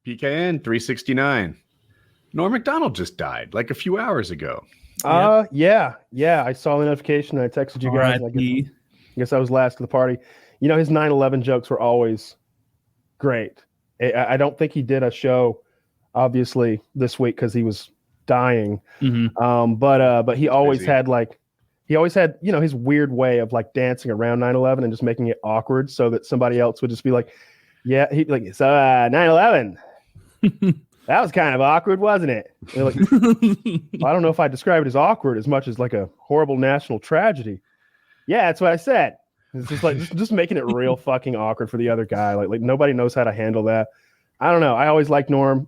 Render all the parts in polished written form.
PKN 369. Norm Macdonald just died like a few hours ago. Yeah. I saw the notification. I texted you guys. I guess I was last to the party. You know, his 9/11 jokes were always great. I don't think he did a show, obviously, this week because he was dying. But he always had his weird way of like dancing around 9/11 and just making it awkward so that somebody else would just be like, yeah, he'd be like, so 9/11. That was kind of awkward, wasn't it? Like, I don't know if I describe it as awkward as much as like a horrible national tragedy. Yeah, that's what I said. It's just like just making it real fucking awkward for the other guy. Like nobody knows how to handle that. I don't know. I always liked Norm.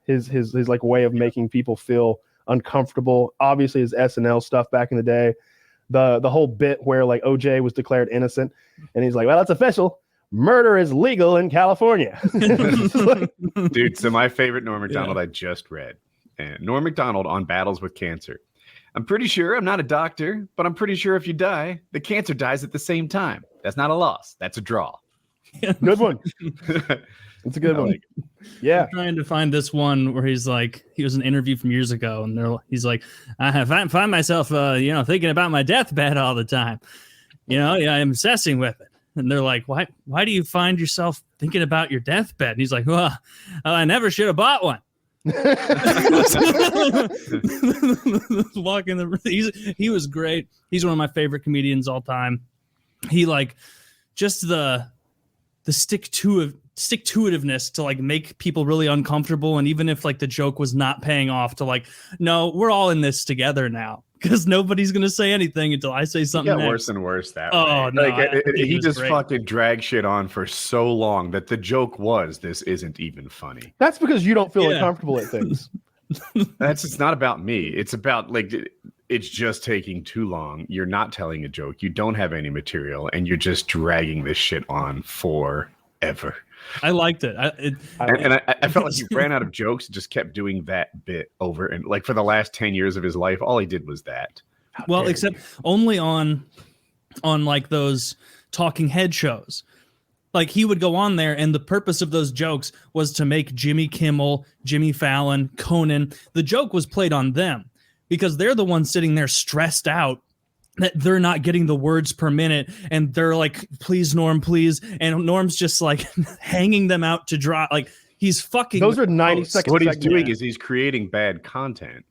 His like way of making people feel uncomfortable. Obviously, his SNL stuff back in the day, the whole bit where like OJ was declared innocent, and he's like, "Well, it's official. Murder is legal in California." Dude, so my favorite Norm Macdonald I just read. And Norm Macdonald on Battles with Cancer. I'm pretty sure, I'm not a doctor, but I'm pretty sure if you die, the cancer dies at the same time. That's not a loss. That's a draw. Good one. It's a good one. Yeah. I'm trying to find this one where he's like, he was an interview from years ago, and he's like, I find myself, thinking about my deathbed all the time. I'm obsessing with it. And they're like, why do you find yourself thinking about your deathbed? And he's like, well, I never should have bought one. He was great. He's one of my favorite comedians all time. He like just the stick-to-itiveness to like make people really uncomfortable, and even if like the joke was not paying off, to like, no, we're all in this together now because nobody's gonna say anything until I say something. It got worse and worse that way. Oh no, he just fucking dragged shit on for so long that the joke was, this isn't even funny. That's because you don't feel uncomfortable at things. It's not about me. It's about like, it's just taking too long. You're not telling a joke. You don't have any material, and you're just dragging this shit on forever. I liked it. I felt like he ran out of jokes and just kept doing that bit over, and like for the last 10 years of his life, all he did was that. Well, except only on like those talking head shows. Like he would go on there, and the purpose of those jokes was to make Jimmy Kimmel, Jimmy Fallon, Conan, the joke was played on them because they're the ones sitting there stressed out that they're not getting the words per minute, and they're like, please, Norm, please. And Norm's just like hanging them out to dry. Like he's fucking. Those are 90 seconds. What he's doing is he's creating bad content.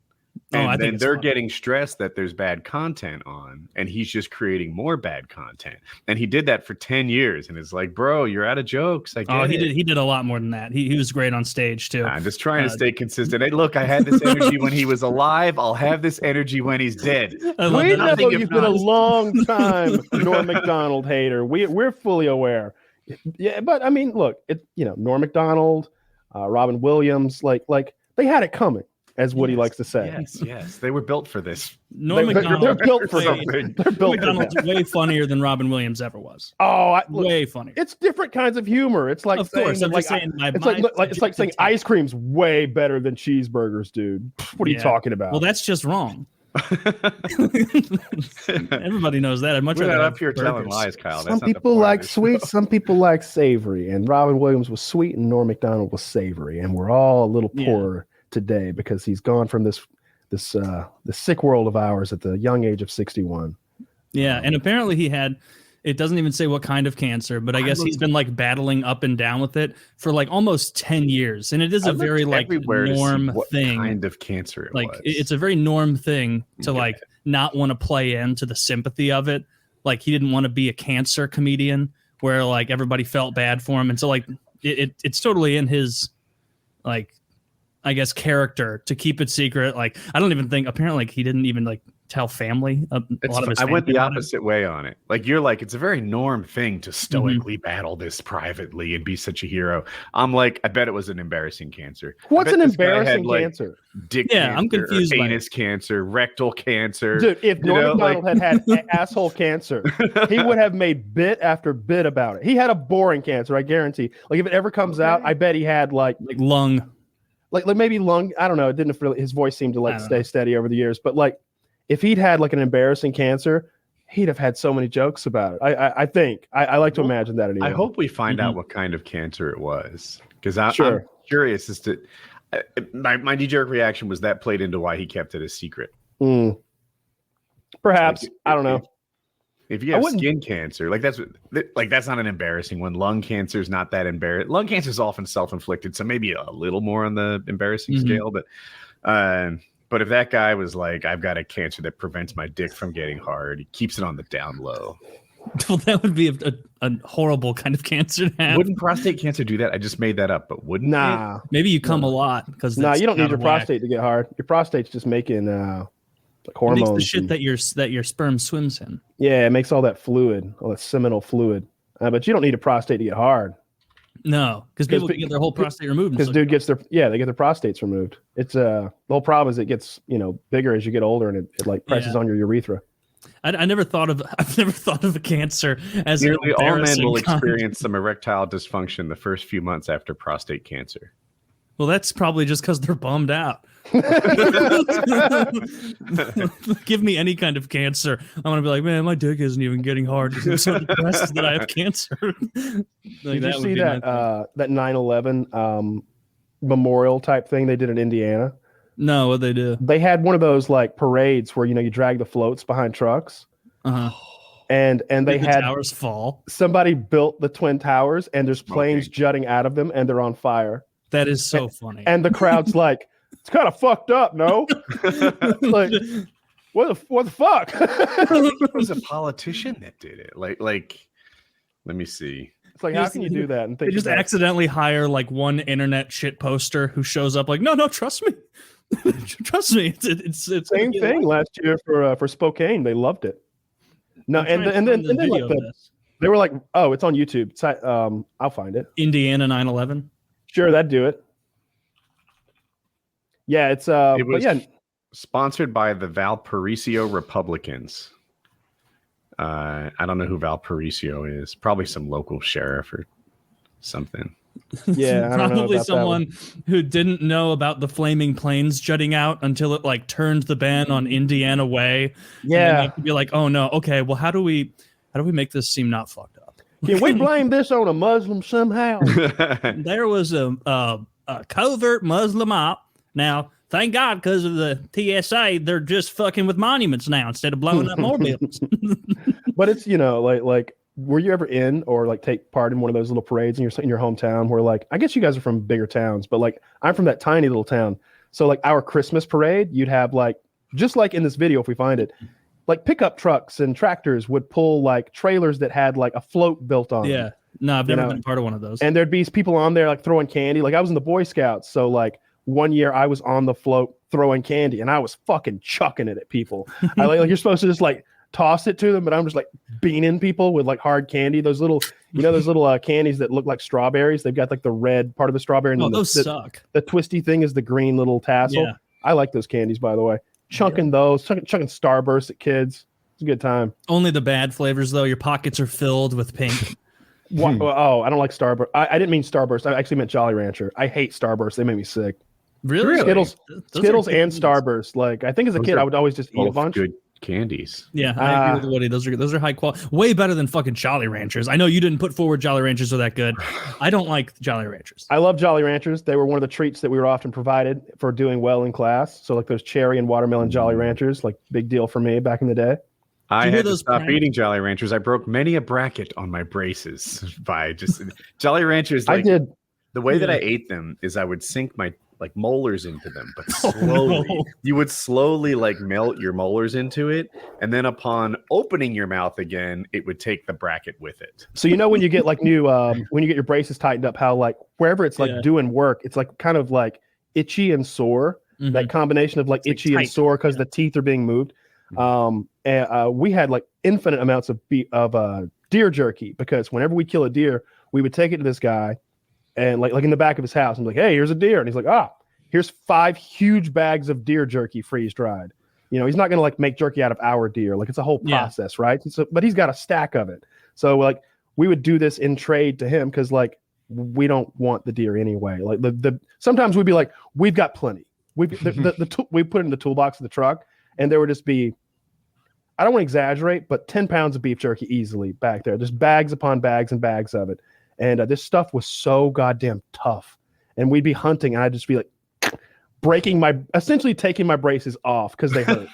And then they're getting stressed that there's bad content on, and he's just creating more bad content. And he did that for 10 years, and it's like, bro, you're out of jokes. He did a lot more than that. He was great on stage too. I'm just trying to stay consistent. Hey, look, I had this energy when he was alive. I'll have this energy when he's dead. We know you've been a long time Norm Macdonald hater. We're fully aware. Yeah, but I mean, look, Norm Macdonald, Robin Williams, like they had it coming. As Woody likes to say. Yes. They were built for this. Norm Macdonald. They're built for something. They're built for Macdonald's way funnier than Robin Williams ever was. Way funnier. It's different kinds of humor. It's like it's like saying ice cream's way better than cheeseburgers, dude. What are you talking about? Well, that's just wrong. Everybody knows that. I'd much rather up here telling lies, Kyle. Some people like sweet, some people like savory, and Robin Williams was sweet, and Norm Macdonald was savory, and we're all a little poorer today because he's gone from this sick world of ours at the young age of 61. Yeah, and apparently he had, it doesn't even say what kind of cancer, but I guess he's been like battling up and down with it for like almost 10 years. And it is a very like Norm thing. What kind of cancer it was. It's a very Norm thing to like not want to play into the sympathy of it. Like he didn't want to be a cancer comedian where like everybody felt bad for him. And so like it's totally in his like, I guess, character to keep it secret. Like, I don't even think, apparently, like, he didn't even like tell family. A lot of his I went the opposite way on it. Like, you're like, it's a very Norm thing to stoically battle this privately and be such a hero. I'm like, I bet it was an embarrassing cancer. What's an embarrassing cancer? Dick cancer, I'm confused. Anus cancer, rectal cancer. Dude, if Norm Macdonald had asshole cancer, he would have made bit after bit about it. He had a boring cancer, I guarantee. Like, if it ever comes out, I bet he had like lung. Like maybe lung, I don't know. It didn't really, his voice seemed to like stay steady over the years. But like, if he'd had like an embarrassing cancer, he'd have had so many jokes about it. I think I like to imagine that anyway. I hope we find out what kind of cancer it was, because curious as to my knee-jerk reaction was that played into why he kept it a secret. Perhaps. Like, I don't know. If you have skin cancer, that's not an embarrassing one. Lung cancer is not that embarrassing. Lung cancer is often self-inflicted, so maybe a little more on the embarrassing scale. But if that guy was like, I've got a cancer that prevents my dick from getting hard, he keeps it on the down low. Well, that would be a horrible kind of cancer to have. Wouldn't prostate cancer do that? I just made that up, but wouldn't it? Maybe you come a lot because you don't need your prostate to get hard. Your prostate's just making like hormones. It makes the shit that your sperm swims in. Yeah, it makes all that fluid, all that seminal fluid. But you don't need a prostate to get hard. No, because people can get their whole prostate removed. Because dude gets they get their prostates removed. It's the whole problem is it gets bigger as you get older and it like presses on your urethra. I've never thought of a cancer as nearly all men will experience some erectile dysfunction the first few months after prostate cancer. Well, that's probably just because they're bummed out. Give me any kind of cancer, I'm gonna be like, man, my dick isn't even getting hard because I'm so depressed that I have cancer. Did you see that 9/11 memorial type thing they did in Indiana? No, what they do? They had one of those like parades where you drag the floats behind trucks. And they had towers fall. Somebody built the Twin Towers and there's planes jutting out of them and they're on fire. That is so funny. And the crowd's like, it's kind of fucked up, no? Like, what the fuck? It was a politician that did it. Like, let me see. It's like, how can you do that? And they just accidentally hire like one internet shit poster who shows up like, no, trust me. Trust me. It's same thing last year for Spokane. They loved it. No, and then like they were like, oh, it's on YouTube. It's, I'll find it. Indiana 9/11. Sure, that'd do it. Yeah, it was sponsored by the Valparaiso Republicans. I don't know who Valparaiso is. Probably some local sheriff or something. Yeah, I don't know probably about someone who didn't know about the flaming planes jutting out until it like turned the ban on Indiana Way. Yeah, and be like, oh no, okay, well, how do we make this seem not fucked up? Can we blame this on a Muslim somehow? There was a covert Muslim op. Now, thank God, because of the TSA, they're just fucking with monuments now instead of blowing up more buildings. But it's like. Were you ever in or like take part in one of those little parades in your hometown where like, I guess you guys are from bigger towns, but like I'm from that tiny little town. So like our Christmas parade, you'd have like, just like in this video, if we find it, like pickup trucks and tractors would pull like trailers that had like a float built on. Yeah. No, I've never been part of one of those. And there'd be people on there like throwing candy. Like I was in the Boy Scouts. So like one year I was on the float throwing candy and I was fucking chucking it at people. I like you're supposed to just like toss it to them, but I'm just like beaning people with like hard candy. Those little, those little candies that look like strawberries. They've got like the red part of the strawberry. And those suck. The twisty thing is the green little tassel. Yeah. I like those candies, by the way. Chunking Starburst at kids. It's a good time. Only the bad flavors, though. Your pockets are filled with pink. Oh, I don't like Starburst. I didn't mean Starburst. I actually meant Jolly Rancher. I hate Starburst. They make me sick. Really? Skittles and Starburst. Like I think as a kid, I would always just eat a bunch. Good candies. Yeah, I agree with Woody. Those are high quality, way better than fucking Jolly Ranchers. I know you didn't put forward Jolly Ranchers are that good. I don't like Jolly Ranchers. I love Jolly Ranchers. They were one of the treats that we were often provided for doing well in class. So like those cherry and watermelon Jolly Ranchers, like big deal for me back in the day. I had to stop eating Jolly Ranchers. I broke many a bracket on my braces by just Jolly Ranchers. Like, I did. The way that I ate them is I would sink my like molars into them, but slowly. You would slowly like melt your molars into it, and then upon opening your mouth again, it would take the bracket with it. So when you get like new when you get your braces tightened up, how like wherever it's like doing work, it's like kind of like itchy and sore. Mm-hmm. That combination of like it's itchy and sore because the teeth are being moved. And we had like infinite amounts of deer jerky because whenever we kill a deer, we would take it to this guy. And like in the back of his house, I'm like, hey, here's a deer. And he's like, here's 5 huge bags of deer jerky freeze dried. He's not going to like make jerky out of our deer. Like it's a whole process, right? So, but he's got a stack of it. So like we would do this in trade to him because like we don't want the deer anyway. Like sometimes we'd be like, we've got plenty. We put it in the toolbox of the truck, and there would just be, I don't want to exaggerate, but 10 pounds of beef jerky easily back there. There's bags upon bags and bags of it. And this stuff was so goddamn tough. and we'd be hunting, and I'd just be like essentially taking my braces off because they hurt.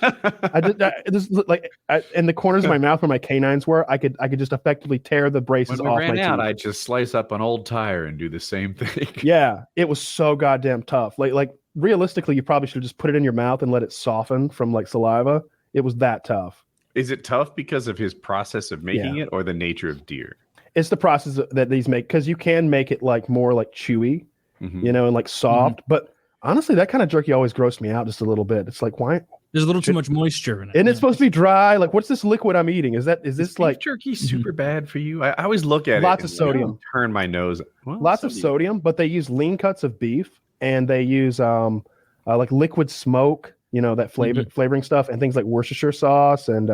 In the corners of my mouth where my canines were, I could just effectively tear the braces When we off ran my out, teeth. I'd just slice up an old tire and do the same thing. Yeah, it was so goddamn tough. Like realistically, you probably should just put it in your mouth and let it soften from like saliva. It was that tough. Is it tough because of his process of making it, or the nature of deer? It's the process that these make, because you can make it like more like chewy, you know, and like soft. But honestly, that kind of jerky always grossed me out just a little bit. It's like, why? There's a little too much moisture in it. Isn't it supposed to be dry? Like, what's this liquid I'm eating? Is this like jerky super bad for you? I always look at lots it. of sodium. Turn my nose. Well, lots of sodium, but they use lean cuts of beef, and they use like liquid smoke, you know, that flavoring stuff, and things like Worcestershire sauce and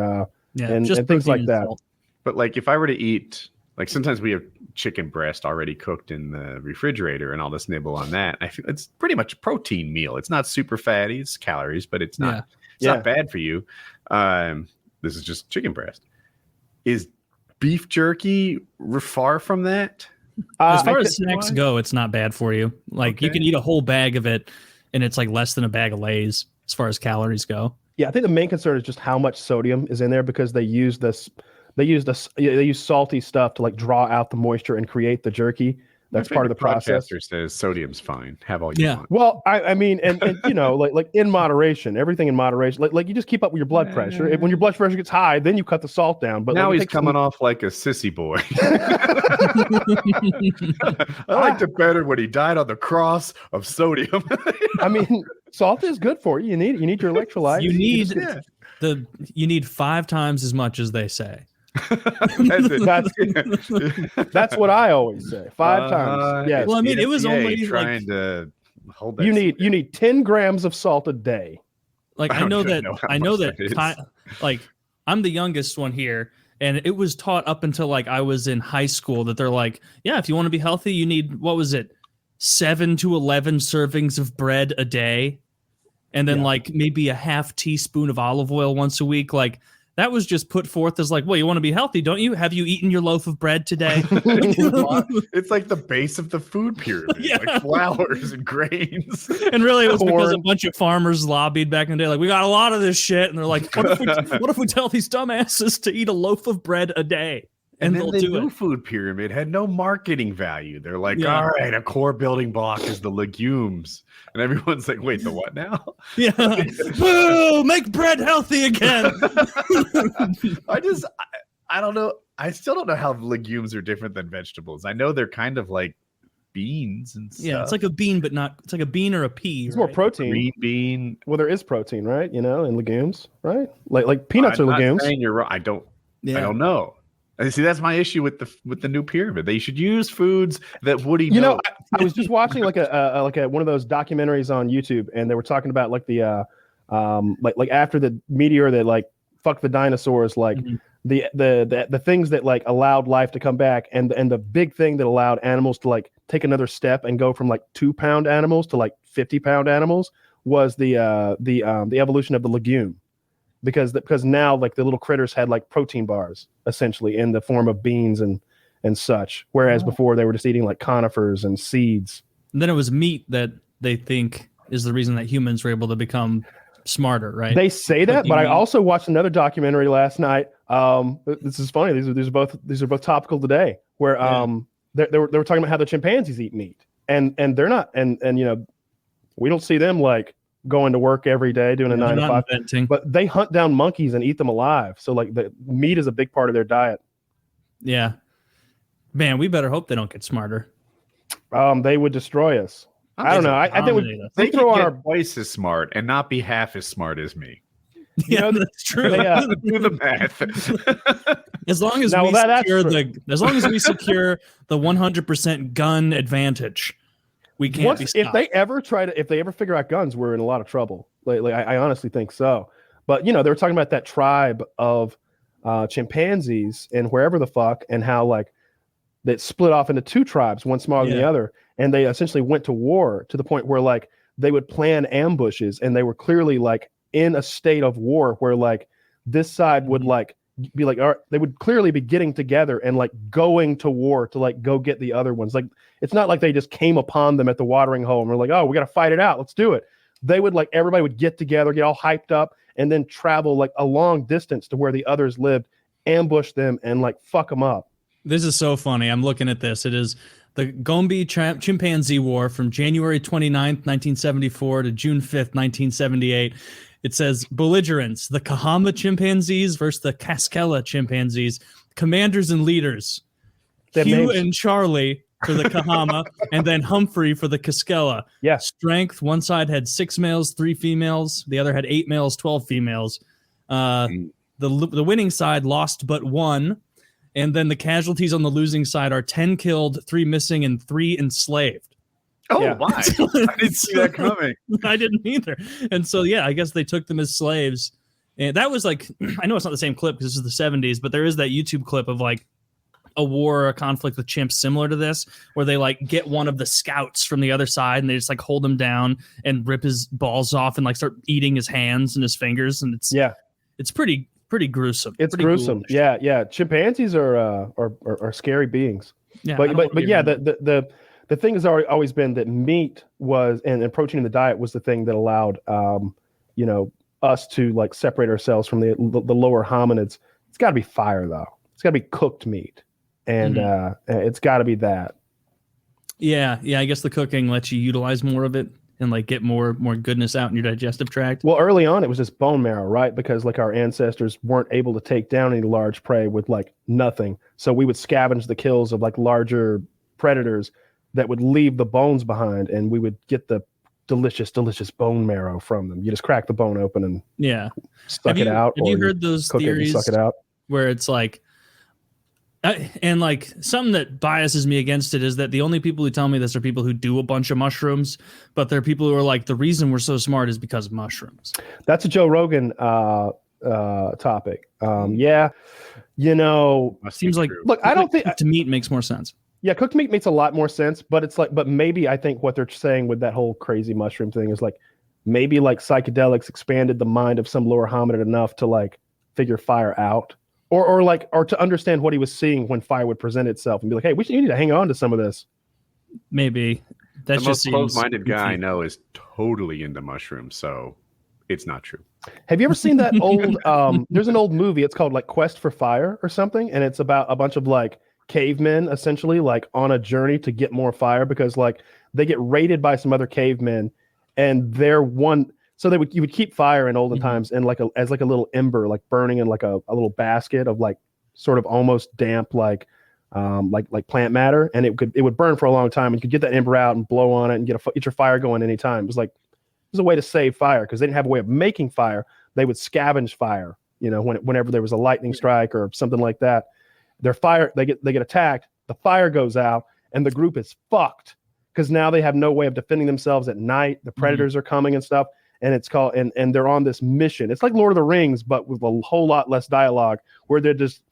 things like that. Salt. But like, if I were to eat, like, sometimes we have chicken breast already cooked in the refrigerator, and I'll just nibble on that. I feel it's pretty much a protein meal. It's not super fatty. It's calories, but it's not. It's not bad for you. This is just chicken breast. Is beef jerky far from that? As far as snacks go, it's not bad for you. Like, you can eat a whole bag of it, and it's like less than a bag of Lay's as far as calories go. Yeah, I think the main concern is just how much sodium is in there, because they use salty stuff to like draw out the moisture and create the jerky. That's part of the process. Says sodium's fine. Have all you want. Well, I mean, and you know, like in moderation, everything in moderation. Like you just keep up with your blood pressure. When your blood pressure gets high, then you cut the salt down. But now he's coming off like a sissy boy. I liked it better when he died on the cross of sodium. I mean, salt is good for you. You need your electrolytes. You need 5 times as much as they say. That's what I always say. 5 times. Yeah. Well, I mean, it was only trying to hold that. You need 10 grams of salt a day. Like, I know that like, I'm the youngest one here, and it was taught up until like I was in high school that they're like, yeah, if you want to be healthy, you need, what was it, 7 to 11 servings of bread a day, and then like maybe a half teaspoon of olive oil once a week. Like, that was just put forth as like, well, you want to be healthy, don't you? Have you eaten your loaf of bread today? It's like the base of the food pyramid, like flours and grains. And really, it was because a bunch of farmers lobbied back in the day, like, we got a lot of this shit. And they're like, what if we tell these dumbasses to eat a loaf of bread a day? And then the new food pyramid had no marketing value. They're like, all right, a core building block is the legumes. And everyone's like, wait, the what now? Yeah. Boo! Make bread healthy again. I don't know. I still don't know how legumes are different than vegetables. I know they're kind of like beans and stuff. Yeah, it's like a bean, but not. It's like a bean or a pea. It's more protein. Green bean. Well, there is protein, right? You know, in legumes, right? Like peanuts are legumes. You're right. I don't know. See, that's my issue with the new pyramid. They should use foods that Woody. You know, I was just watching like a one of those documentaries on YouTube, and they were talking about like the like after the meteor that like fucked the dinosaurs, like the things that like allowed life to come back, and the big thing that allowed animals to like take another step and go from like 2-pound animals to like 50-pound animals was the evolution of the legume. Because now like the little critters had like protein bars essentially in the form of beans and such, whereas before they were just eating like conifers and seeds. And then it was meat that they think is the reason that humans were able to become smarter, right? They say that, but I also watched another documentary last night. This is funny. These are both topical today, where they were talking about how the chimpanzees eat meat, and they're not, and you know, we don't see them like going to work every day doing a 9 to 5, but they hunt down monkeys and eat them alive. So like the meat is a big part of their diet. Yeah, man, we better hope they don't get smarter. They would destroy us. I don't know. I think they throw on our twice as smart and not be half as smart as me. Yeah, that's true. Do the math. As long as we secure the 100% gun advantage. We can't be stopped. If they ever figure out guns, we're in a lot of trouble. Like I honestly think so. But you know, they were talking about that tribe of chimpanzees and wherever the fuck, and how like that split off into 2 tribes, one smaller than the other, and they essentially went to war to the point where like they would plan ambushes, and they were clearly like in a state of war where like this side would like be like, all right, they would clearly be getting together and like going to war to like go get the other ones. Like, it's not like they just came upon them at the watering hole and were like, oh, we got to fight it out. Let's do it. They would like, everybody would get together, get all hyped up, and then travel like a long distance to where the others lived, ambush them, and like fuck them up. This is so funny. I'm looking at this. It is the Gombe Chimpanzee War from January 29th, 1974 to June 5th, 1978. It says belligerents, the Kahama chimpanzees versus the Cascella chimpanzees, commanders and leaders. Hugh and Charlie for the Kahama, and then Humphrey for the Cascella. Yeah. Strength, one side had 6 males, 3 females. The other had 8 males, 12 females. The winning side lost but 1. And then the casualties on the losing side are 10 killed, 3 missing, and 3 enslaved. Oh, yeah. Why? I didn't see that coming. I didn't either. And so, yeah, I guess they took them as slaves. And that was like, I know it's not the same clip because this is the 70s, but there is that YouTube clip of like a war or a conflict with chimps similar to this, where they like get one of the scouts from the other side and they just like hold him down and rip his balls off and like start eating his hands and his fingers. And it's pretty gruesome. It's pretty gruesome. ghoulish. Yeah. Chimpanzees are scary beings. Yeah, but yeah, the thing has always been that meat was and protein in the diet was the thing that allowed us to like separate ourselves from the lower hominids. It's got to be fire though. It's got to be cooked meat, and it's got to be that. Yeah. I guess the cooking lets you utilize more of it and like get more goodness out in your digestive tract. Well, early on it was just bone marrow, right? Because like our ancestors weren't able to take down any large prey with like nothing, so we would scavenge the kills of like larger predators that would leave the bones behind, and we would get the delicious bone marrow from them. You just crack the bone open and suck it out. Have you heard those theories suck it out? Where it's like, and like something that biases me against it is that the only people who tell me this are people who do a bunch of mushrooms, but they're people who are like, the reason we're so smart is because of mushrooms. That's a Joe Rogan topic. Yeah, seems like, look, I don't think to meat makes more sense. Yeah, cooked meat makes a lot more sense, but it's like, but maybe I think what they're saying with that whole crazy mushroom thing is like, maybe like psychedelics expanded the mind of some lower hominid enough to like figure fire out, or to understand what he was seeing when fire would present itself and be like, hey, you need to hang on to some of this. Maybe that's the just most closed-minded guy I know is totally into mushrooms, so it's not true. Have you ever seen that old? There's an old movie. It's called like Quest for Fire or something, and it's about a bunch of like cavemen essentially like on a journey to get more fire because like they get raided by some other cavemen, and they're one. So you would keep fire in olden times and like as a little ember, like burning in like a little basket of like sort of almost damp like plant matter, and it would burn for a long time, and you could get that ember out and blow on it and get your fire going anytime. It was a way to save fire because they didn't have a way of making fire. They would scavenge fire, whenever there was a lightning strike or something like that. Their fire, they get attacked, the fire goes out, and the group is fucked because now they have no way of defending themselves at night. The predators are coming and stuff, and it's called and they're on this mission. It's like Lord of the Rings, but with a whole lot less dialogue, where they're just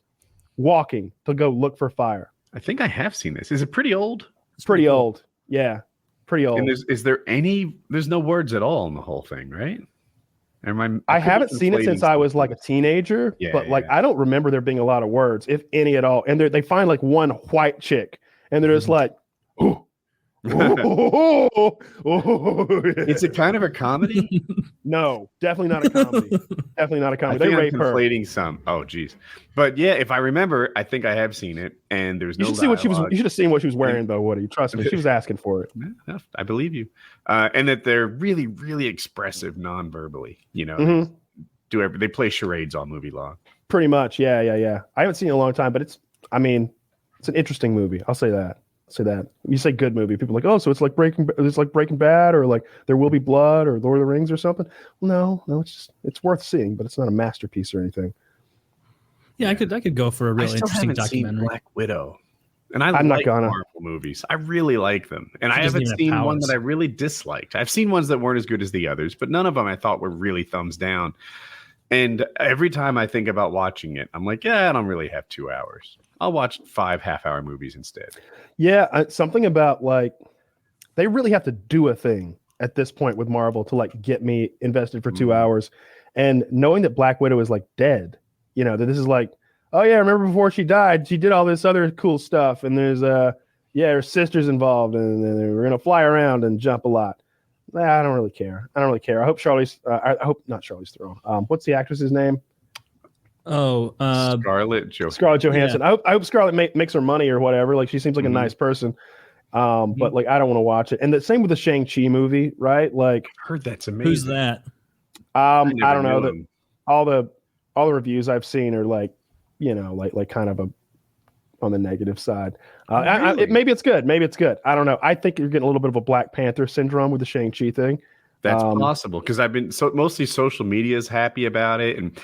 walking to go look for fire. I think I have seen this. Is it pretty old? It's pretty old. Yeah, pretty old. And there's no words at all in the whole thing, right? I haven't seen it since I was like a teenager, but I don't remember there being a lot of words, if any at all. And they find like one white chick, and they're just like, oh. Is it kind of a comedy? No, definitely not a comedy. Definitely not a comedy. They rape her. Conflating some. Oh, geez. But yeah, if I remember, I think I have seen it, and there's no. You should have seen what she was wearing, though, Woody. Trust me, she was asking for it. I believe you. And that they're really, really expressive non-verbally. They play charades all movie long. Pretty much, yeah. I haven't seen it in a long time, but it's an interesting movie. I'll say that. You say good movie, people are like, oh, so it's like Breaking Bad, or like There Will Be Blood, or Lord of the Rings, or something. No, it's worth seeing, but it's not a masterpiece or anything. Yeah, I could go for a really interesting documentary. Seen Black Widow, and I'm like Marvel movies. I really like them, and I haven't seen one that I really disliked. I've seen ones that weren't as good as the others, but none of them I thought were really thumbs down. And every time I think about watching it, I'm like, yeah, I don't really have 2 hours. I'll watch 5 half-hour movies instead. Yeah, something about like they really have to do a thing at this point with Marvel to like get me invested for 2 hours. And knowing that Black Widow is like dead, You know, that this is like, oh yeah, remember before she died, she did all this other cool stuff, and there's her sister's involved, and we're gonna fly around and jump a lot. I don't really care. I hope Charlize. I hope not Charlize Theron. What's the actress's name? Scarlett Johansson. Yeah. I hope Scarlett makes her money or whatever. Like, she seems like a nice person. But like, I don't want to watch it. And the same with the Shang-Chi movie, right? Like, heard that's amazing. Who's that? I don't know. All the reviews I've seen are like, you know, like kind of on the negative side. Really? Maybe it's good. Maybe it's good. I don't know. I think you're getting a little bit of a Black Panther syndrome with the Shang-Chi thing. That's possible, because I've been mostly social media is happy about it, and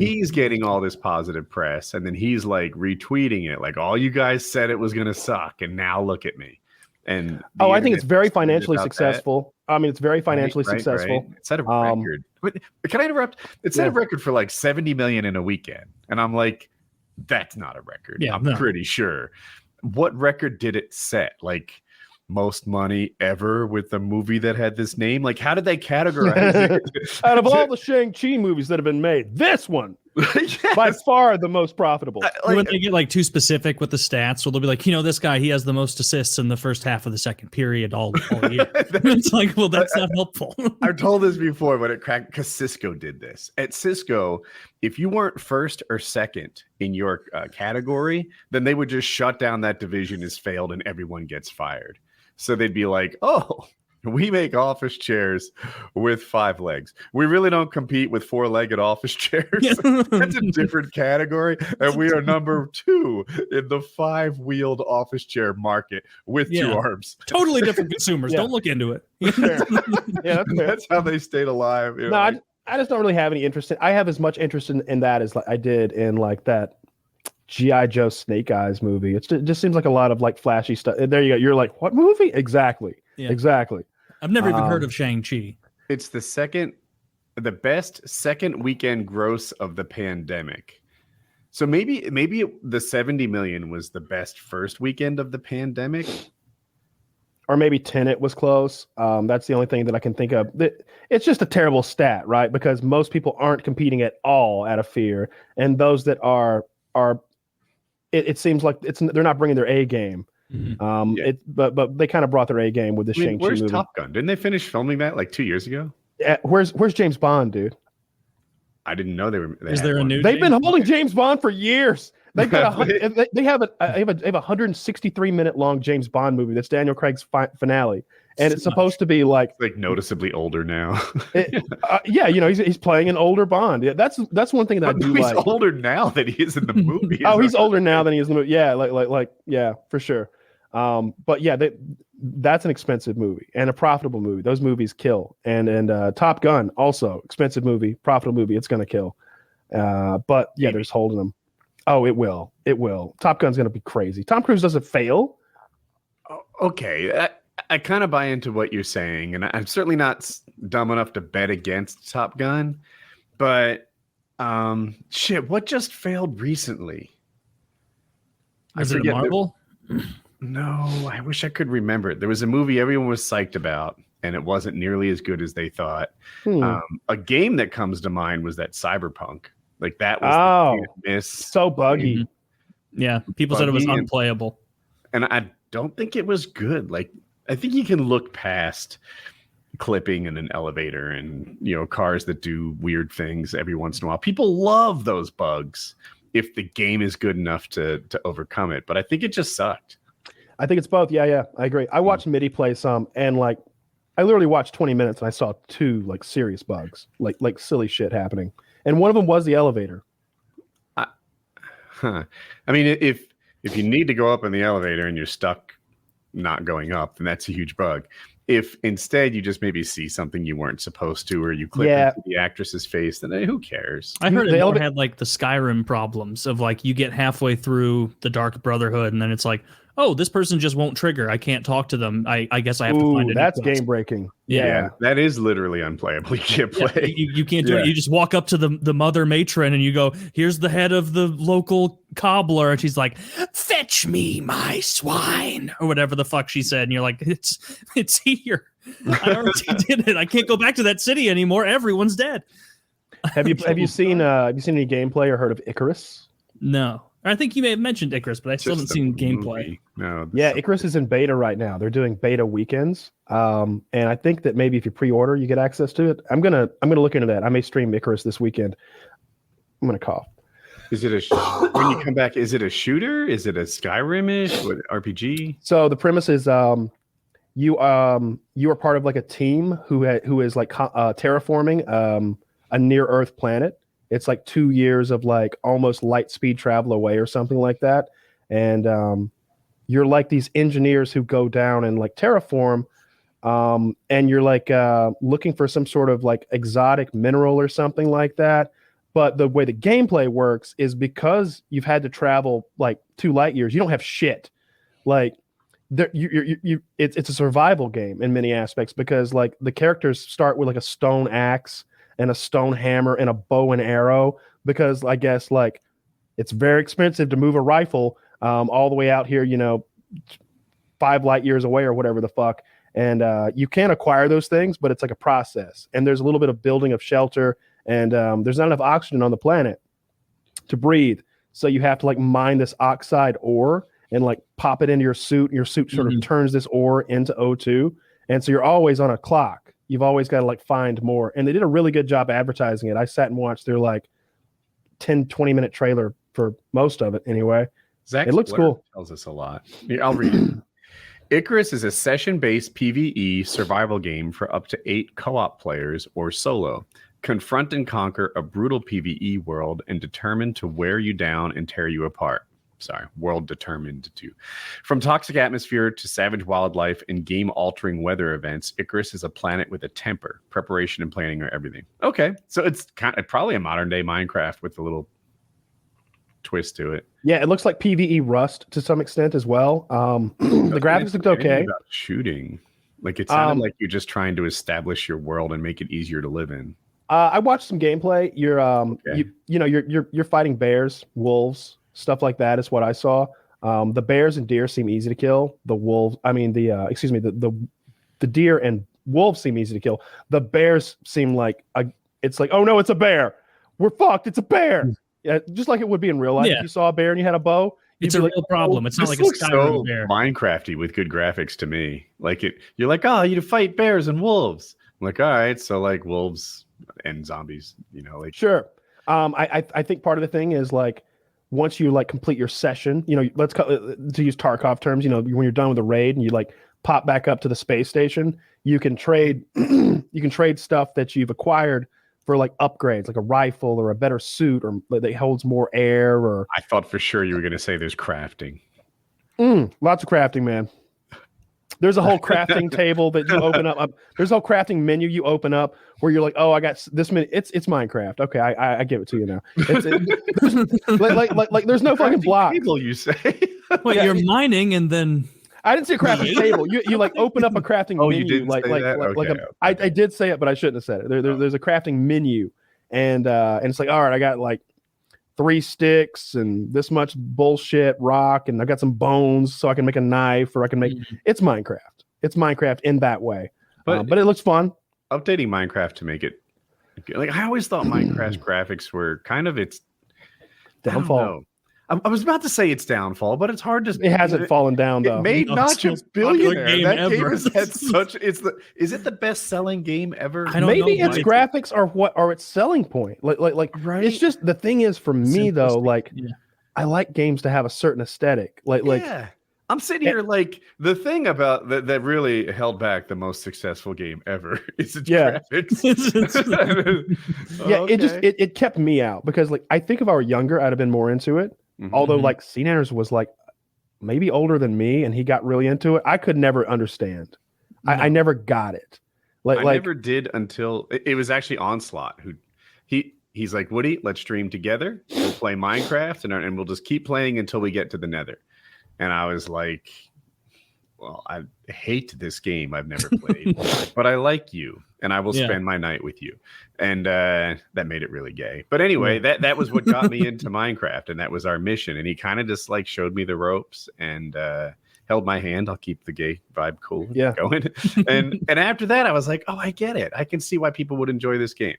he's getting all this positive press, and then he's like retweeting it, like, all you guys said it was going to suck, and now look at me. And I think it's very financially successful. That. I mean, it's very financially successful. Right. It set a record. Can I interrupt? It set a record for like 70 million in a weekend, and I'm like, that's not a record. Yeah, I'm pretty sure. What record did it set? Like, most money ever with a movie that had this name? Like, how did they categorize it? Out of all the Shang-Chi movies that have been made, this one by far the most profitable. When they get like too specific with the stats, so they'll be like, you know, this guy, he has the most assists in the first half of the second period all year. It's like, well, that's not helpful. I've told this before, but it cracked because Cisco did this. At Cisco, if you weren't first or second in your category, then they would just shut down that division as failed and everyone gets fired. So they'd be like, oh, we make office chairs with 5 legs. We really don't compete with 4-legged office chairs. That's a different category. And we are number 2 in the 5-wheeled office chair market with 2 arms. Totally different consumers. Don't look into it. That's how they stayed alive. You know, no, I just don't really have any interest in. I have as much interest in that as like I did in like that G.I. Joe Snake Eyes movie. It just seems like a lot of like flashy stuff. There you go. You're like, what movie? Exactly. Yeah. Exactly. I've never even heard of Shang-Chi. It's the best second weekend gross of the pandemic. So maybe the 70 million was the best first weekend of the pandemic. Or maybe Tenet was close. That's the only thing that I can think of. It's just a terrible stat, right? Because most people aren't competing at all out of fear, and those that are. It seems like they're not bringing their A game. But they kind of brought their A game with the Shang-Chi where's movie. Top Gun? Didn't they finish filming that like 2 years ago? Where's James Bond, dude? I didn't know they were. Is there a new? They've been holding James Bond for years. They've got they have a 163-minute long James Bond movie that's Daniel Craig's finale, and it's supposed to be like noticeably older now. Yeah, you know, he's playing an older Bond. Yeah, that's one thing that I do like. He's older now than he is in the movie. He's older now than he is in the movie. Yeah, like yeah, for sure. But yeah, that's an expensive movie and a profitable movie. Those movies kill. And Top Gun also expensive movie, profitable movie. It's gonna kill. But yeah, they're just holding them. Oh, it will. It will. Top Gun's gonna be crazy. Tom Cruise doesn't fail. Okay, I kind of buy into what you're saying, and I'm certainly not dumb enough to bet against Top Gun. But what just failed recently? Is it Marvel? No, I wish I could remember it. There was a movie everyone was psyched about, and it wasn't nearly as good as they thought. A game that comes to mind was that Cyberpunk. Like, that was the miss. So buggy. Mm-hmm. Yeah, people said it was unplayable. And I don't think it was good. Like, I think you can look past clipping in an elevator and, you know, cars that do weird things every once in a while. People love those bugs if the game is good enough to overcome it. But I think it just sucked. I think it's both. Yeah, I agree. I watched Mitty play some, and like, I literally watched 20 minutes and I saw 2 like serious bugs, like silly shit happening. And one of them was the elevator. I mean, if you need to go up in the elevator and you're stuck not going up, then that's a huge bug. If instead you just maybe see something you weren't supposed to, or you click into the actress's face, then who cares? I heard it had like the Skyrim problems of like you get halfway through the Dark Brotherhood and then it's like, oh, this person just won't trigger. I can't talk to them. I guess I have to find it. That's game breaking. Yeah, that is literally unplayable. You can't play. You can't do it. You just walk up to the mother matron and you go, here's the head of the local cobbler. And she's like, fetch me my swine, or whatever the fuck she said. And you're like, it's here. I already did it. I can't go back to that city anymore. Everyone's dead. Have you seen any gameplay or heard of Icarus? No. I think you may have mentioned Icarus, but I still haven't seen gameplay. No. Yeah, Icarus is in beta right now. They're doing beta weekends, and I think that maybe if you pre-order, you get access to it. I'm gonna look into that. I may stream Icarus this weekend. I'm gonna cough. Is it when you come back? Is it a shooter? Is it a Skyrim-ish? What RPG? So the premise is you are part of like a team who is like terraforming a near Earth planet. It's like 2 years of like almost light speed travel away or something like that. And you're like these engineers who go down and like terraform. And you're like looking for some sort of like exotic mineral or something like that. But the way the gameplay works is because you've had to travel like 2 light years, you don't have shit. Like it's a survival game in many aspects because like the characters start with like a stone axe and a stone hammer and a bow and arrow because I guess like it's very expensive to move a rifle all the way out here, 5 light years away or whatever the fuck. And you can acquire those things, but it's like a process. And there's a little bit of building of shelter and there's not enough oxygen on the planet to breathe. So you have to like mine this oxide ore and like pop it into your suit. And your suit sort of turns this ore into O2. And so you're always on a clock. You've always got to like find more. And they did a really good job advertising it. I sat and watched their like 10, 20-minute trailer for most of it anyway. Zach's it looks cool. Tells us a lot. Here, I'll read it. Icarus is a session-based PvE survival game for up to 8 co-op players or solo. Confront and conquer a brutal PvE world and determined to wear you down and tear you apart. World determined to. From toxic atmosphere to savage wildlife and game-altering weather events, Icarus is a planet with a temper. Preparation and planning are everything. Okay, so it's probably a modern-day Minecraft with a little twist to it. Yeah, it looks like PvE Rust to some extent as well. The graphics looked okay. About shooting, like it sounded like you're just trying to establish your world and make it easier to live in. I watched some gameplay. You're fighting bears, wolves, stuff like that is what I saw. The bears and deer seem easy to kill. The wolves, the deer and wolves seem easy to kill. The bears seem like it's like, oh no, it's a bear. We're fucked. It's a bear. Yeah, just like it would be in real life. Yeah. If you saw a bear and you had a bow, it's a real problem. It's not like a Skyrim bear. Minecrafty with good graphics to me. Like you're like, oh, you fight bears and wolves. I'm like, all right, so like wolves and zombies, like sure. I think part of the thing is like once you like complete your session, let's to use Tarkov terms, when you're done with the raid and you like pop back up to the space station, you can trade stuff that you've acquired for like upgrades, like a rifle or a better suit or that holds more air. Or I thought for sure you were going to say there's crafting. Lots of crafting, man. There's a whole crafting table that you open up. There's a whole crafting menu you open up where you're like, oh, I got this many. It's Minecraft. Okay, I give it to you now. Like there's no fucking block. Table, you say? Wait, yeah, you're mining and then. I didn't say crafting table. You like open up a crafting menu. You didn't say that? I did say it, but I shouldn't have said it. There's a crafting menu, and it's like, all right, I got like 3 sticks and this much bullshit rock, and I got some bones so I can make a knife, or I can make. It's Minecraft. It's Minecraft in that way, but it looks fun. Updating Minecraft to make it like I always thought Minecraft's graphics were kind of its downfall. I was about to say it's downfall, but it's hard to. It hasn't fallen down though. It made Nachos billionaire. That ever. game has had such. Is it the best selling game ever? I don't Maybe know, its graphics are its selling point. Like right? It's just the thing is for me though. Like Yeah. I like games to have a certain aesthetic. Like I'm sitting here like the thing about that really held back the most successful game ever is its graphics. It kept me out because like I think if I were younger, I'd have been more into it. Although like CNanners was like maybe older than me and he got really into it. I could never understand. No. I never got it. I never did until it was actually Onslaught who he's like, Woody, let's stream together. We'll play Minecraft and we'll just keep playing until we get to the Nether. And I was like, well, I hate this game I've never played, but I like you and I will spend my night with you. And that made it really gay. But anyway, that was what got me into Minecraft, and that was our mission. And he kind of just like showed me the ropes and held my hand. I'll keep the gay vibe cool going. And after that, I was like, oh, I get it. I can see why people would enjoy this game.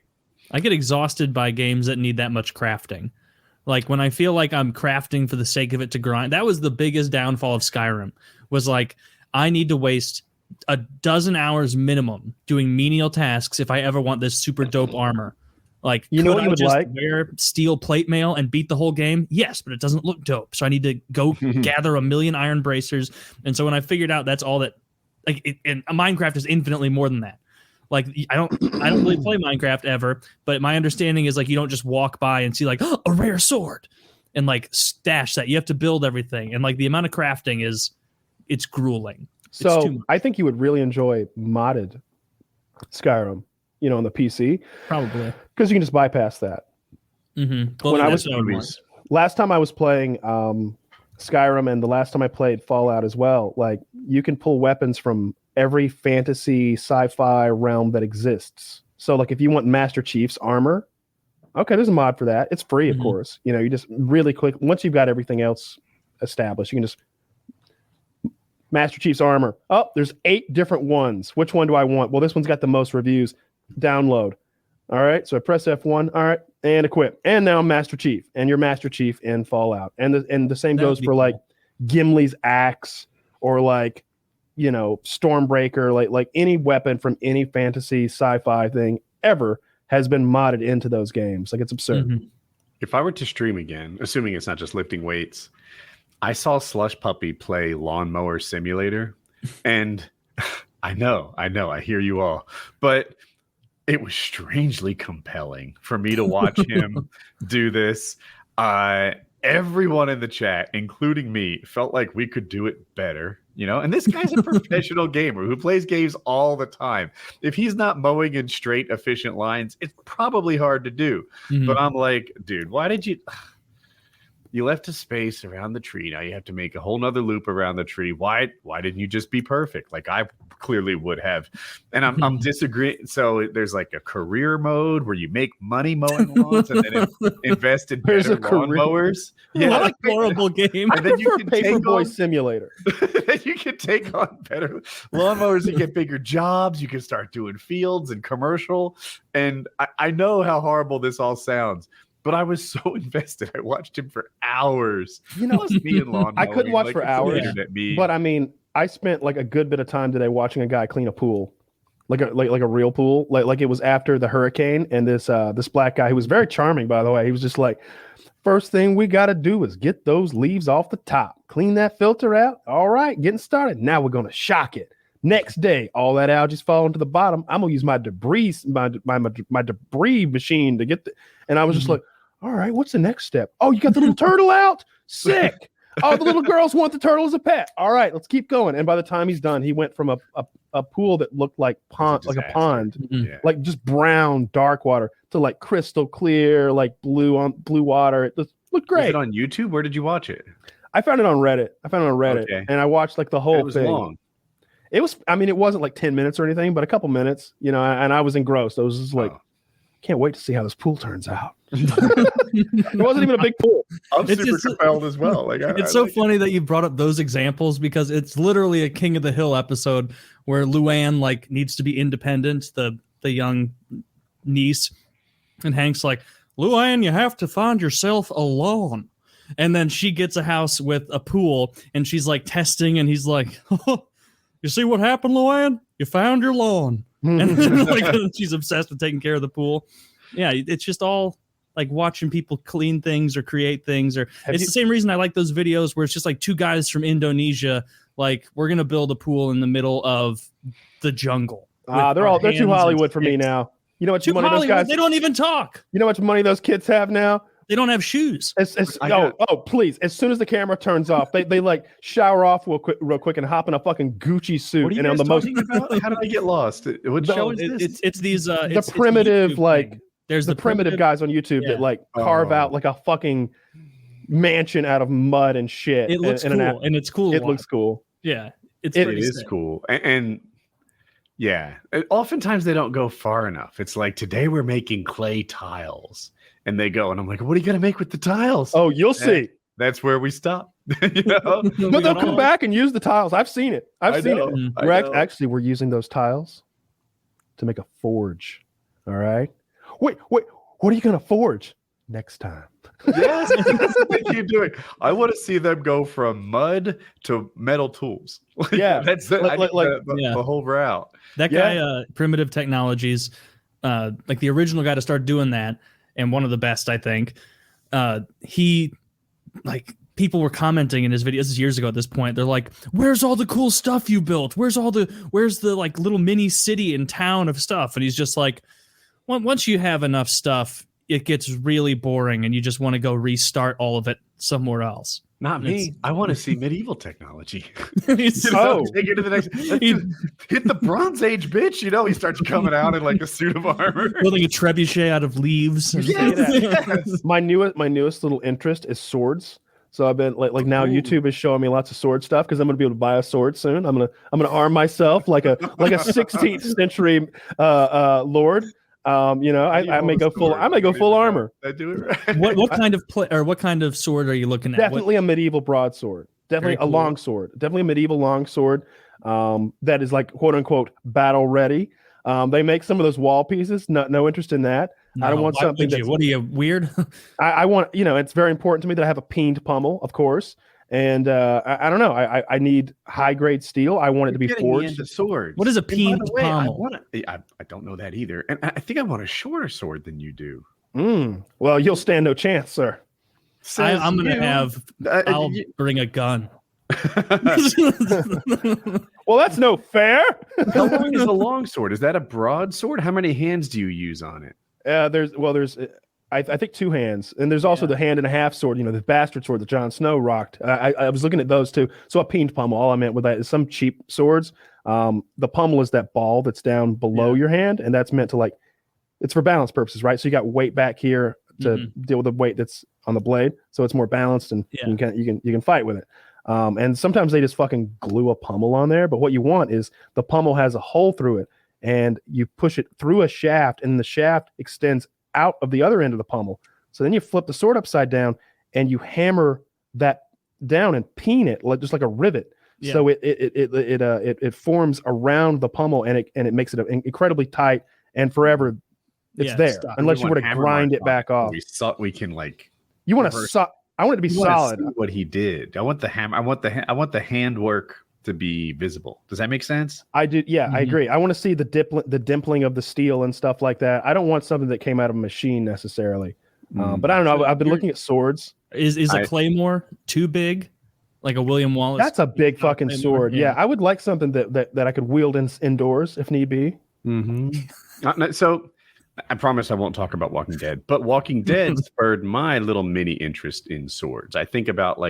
I get exhausted by games that need that much crafting. Like when I feel like I'm crafting for the sake of it to grind. That was the biggest downfall of Skyrim. Was like I need to waste a dozen hours minimum doing menial tasks if I ever want this super dope armor. Like, you know what I you would just like? wear steel plate mail and beat the whole game? Yes, but it doesn't look dope. So I need to go gather a million iron bracers. And so when I figured out that's all that, like, and Minecraft is infinitely more than that. Like, I don't really play Minecraft ever, but my understanding is like you don't just walk by and see like a rare sword and like stash that. You have to build everything, and like the amount of crafting it's grueling. So I think you would really enjoy modded Skyrim, on the PC. Probably. Because you can just bypass that. Mm-hmm. Well, When last time I was playing Skyrim, and the last time I played Fallout as well, like you can pull weapons from every fantasy sci-fi realm that exists. So like if you want Master Chief's armor, okay, there's a mod for that. It's free, of course. You just really quick, once you've got everything else established, you can just Master Chief's armor. Oh, there's 8 different ones. Which one do I want? Well, this one's got the most reviews. Download. All right, so I press F1. All right, and equip. And now I'm Master Chief, and you're Master Chief in Fallout. And the same goes for like Gimli's axe, or like Stormbreaker. Like any weapon from any fantasy sci-fi thing ever has been modded into those games. Like it's absurd. If I were to stream again, assuming it's not just lifting weights, I saw Slush Puppy play Lawnmower Simulator, and I know, I hear you all, but it was strangely compelling for me to watch him do this. Everyone in the chat, including me, felt like we could do it better, and this guy's a professional gamer who plays games all the time. If he's not mowing in straight, efficient lines, it's probably hard to do. But I'm like, dude, why did you left a space around the tree? Now you have to make a whole nother loop around the tree. Why didn't you just be perfect? Like I clearly would have. And I'm disagreeing. So there's like a career mode where you make money mowing lawns and then invest in better lawnmowers. Yeah, what a horrible game. And then you can Paperboy Simulator. Then you can take on better lawnmowers and get bigger jobs. You can start doing fields and commercial. And I know how horrible this all sounds, but I was so invested. I watched him for hours. Plus me and lawn I couldn't watch for hours, but I mean, I spent like a good bit of time today watching a guy clean a pool, like a real pool. Like it was after the hurricane, and this black guy who was very charming, by the way. He was just like, first thing we got to do is get those leaves off the top, clean that filter out. All right, getting started. Now we're gonna shock it. Next day, all that algae's falling to the bottom. I'm gonna use my debris machine to get the. And I was just like, all right, what's the next step? Oh, you got the little turtle out? Sick. Oh, the little girls want the turtle as a pet. All right, let's keep going. And by the time he's done, he went from a pool that looked like a pond, like just brown, dark water, to like crystal clear, like blue water. It just looked great. Is it on YouTube? Where did you watch it? I found it on Reddit. Okay. And I watched like the whole it was thing. Long. It was. I mean, it wasn't like 10 minutes or anything, but a couple minutes. And I was engrossed. I was just like, can't wait to see how this pool turns out. It wasn't even a big pool. I'm super compelled as well. Like it's so funny that you brought up those examples, because it's literally a King of the Hill episode where Luann like needs to be independent, the young niece, and Hank's like, Luann, you have to find yourself a lawn. And then she gets a house with a pool, and she's like testing, and he's like, oh, you see what happened, Luann? You found your lawn. And then, like, she's obsessed with taking care of the pool. Yeah, it's just all like watching people clean things or create things. Or the same reason I like those videos where it's just like two guys from Indonesia, like, we're gonna build a pool in the middle of the jungle. They're too Hollywood for me now. You know what money those guys? They don't even talk. You know how much money those kids have now? They don't have shoes. Please! As soon as the camera turns off, they like shower off real quick and hop in a fucking Gucci suit. What are you guys talking about? How did I get lost? What show is this? It's these the primitive like. There's the primitive guys on YouTube that like carve out like a fucking mansion out of mud and shit. It looks cool, and it's cool. It looks cool. Yeah, it is cool, and yeah, oftentimes they don't go far enough. It's like, today we're making clay tiles. And they go, and I'm like, what are you going to make with the tiles? Oh, you'll see. That's where we stop. But they'll come back and use the tiles. I've seen it. I've seen it. Actually, we're using those tiles to make a forge. All right. wait, what are you gonna forge next time? Yes, that's what they keep doing. I want to see them go from mud to metal tools. Yeah, that's it. The whole route. That guy, Primitive Technologies, like the original guy to start doing that, and one of the best, I think. He, like, people were commenting in his videos. This is years ago at this point. They're like, "Where's all the cool stuff you built? Where's the like little mini city and town of stuff?" And he's just like, once you have enough stuff, it gets really boring and you just want to go restart all of it somewhere else. Not me. I want to see medieval technology. Take it to the next. Hit the Bronze Age, bitch. He starts coming out in like a suit of armor, building a trebuchet out of leaves. Yes. My newest little interest is swords. So I've been like now YouTube is showing me lots of sword stuff because I'm going to be able to buy a sword soon. I'm gonna arm myself like a 16th century lord. I may go full armor. I do it right. What kind of sword are you looking at? Definitely a medieval broadsword. Definitely a long sword. Definitely a medieval long sword. That is like quote unquote battle ready. They make some of those wall pieces. No interest in that. No, I don't want something. What are you, weird? I want. It's very important to me that I have a peened pommel, of course. And I don't know. I need high grade steel. I want it to be forged. Into swords. What is a peened pommel? I don't know that either. And I think I want a shorter sword than you do. Well, you'll stand no chance, sir. I'm going to have. I'll bring a gun. Well, that's no fair. How long is a long sword? Is that a broadsword? How many hands do you use on it? There's I think 2 hands, and there's also the hand and a half sword. The bastard sword that Jon Snow rocked. I was looking at those too. So a peened pommel. All I meant with that is some cheap swords. The pommel is that ball that's down below your hand, and that's meant to it's for balance purposes, right? So you got weight back here to deal with the weight that's on the blade, so it's more balanced, and you can fight with it. And sometimes they just fucking glue a pommel on there, but what you want is the pommel has a hole through it, and you push it through a shaft, and the shaft extends out of the other end of the pommel. So then you flip the sword upside down and you hammer that down and peen it just like a rivet. Yeah. So it forms around the pommel, and it makes it incredibly tight, and forever it's there unless you were to grind it back off. We can you want to I want it to be solid. What he did. I want the hammer. I want the handwork to be visible. Does that make sense? I do. Yeah, I agree. I want to see the dimpling of the steel and stuff like that. I don't want something that came out of a machine necessarily. But I don't know. I've been looking at swords. Is a claymore too big? Like a William Wallace? That's a big fucking sword. Yeah, I would like something that I could wield indoors if need be. So I promise I won't talk about Walking Dead, but Walking Dead spurred my little mini interest in swords. I think about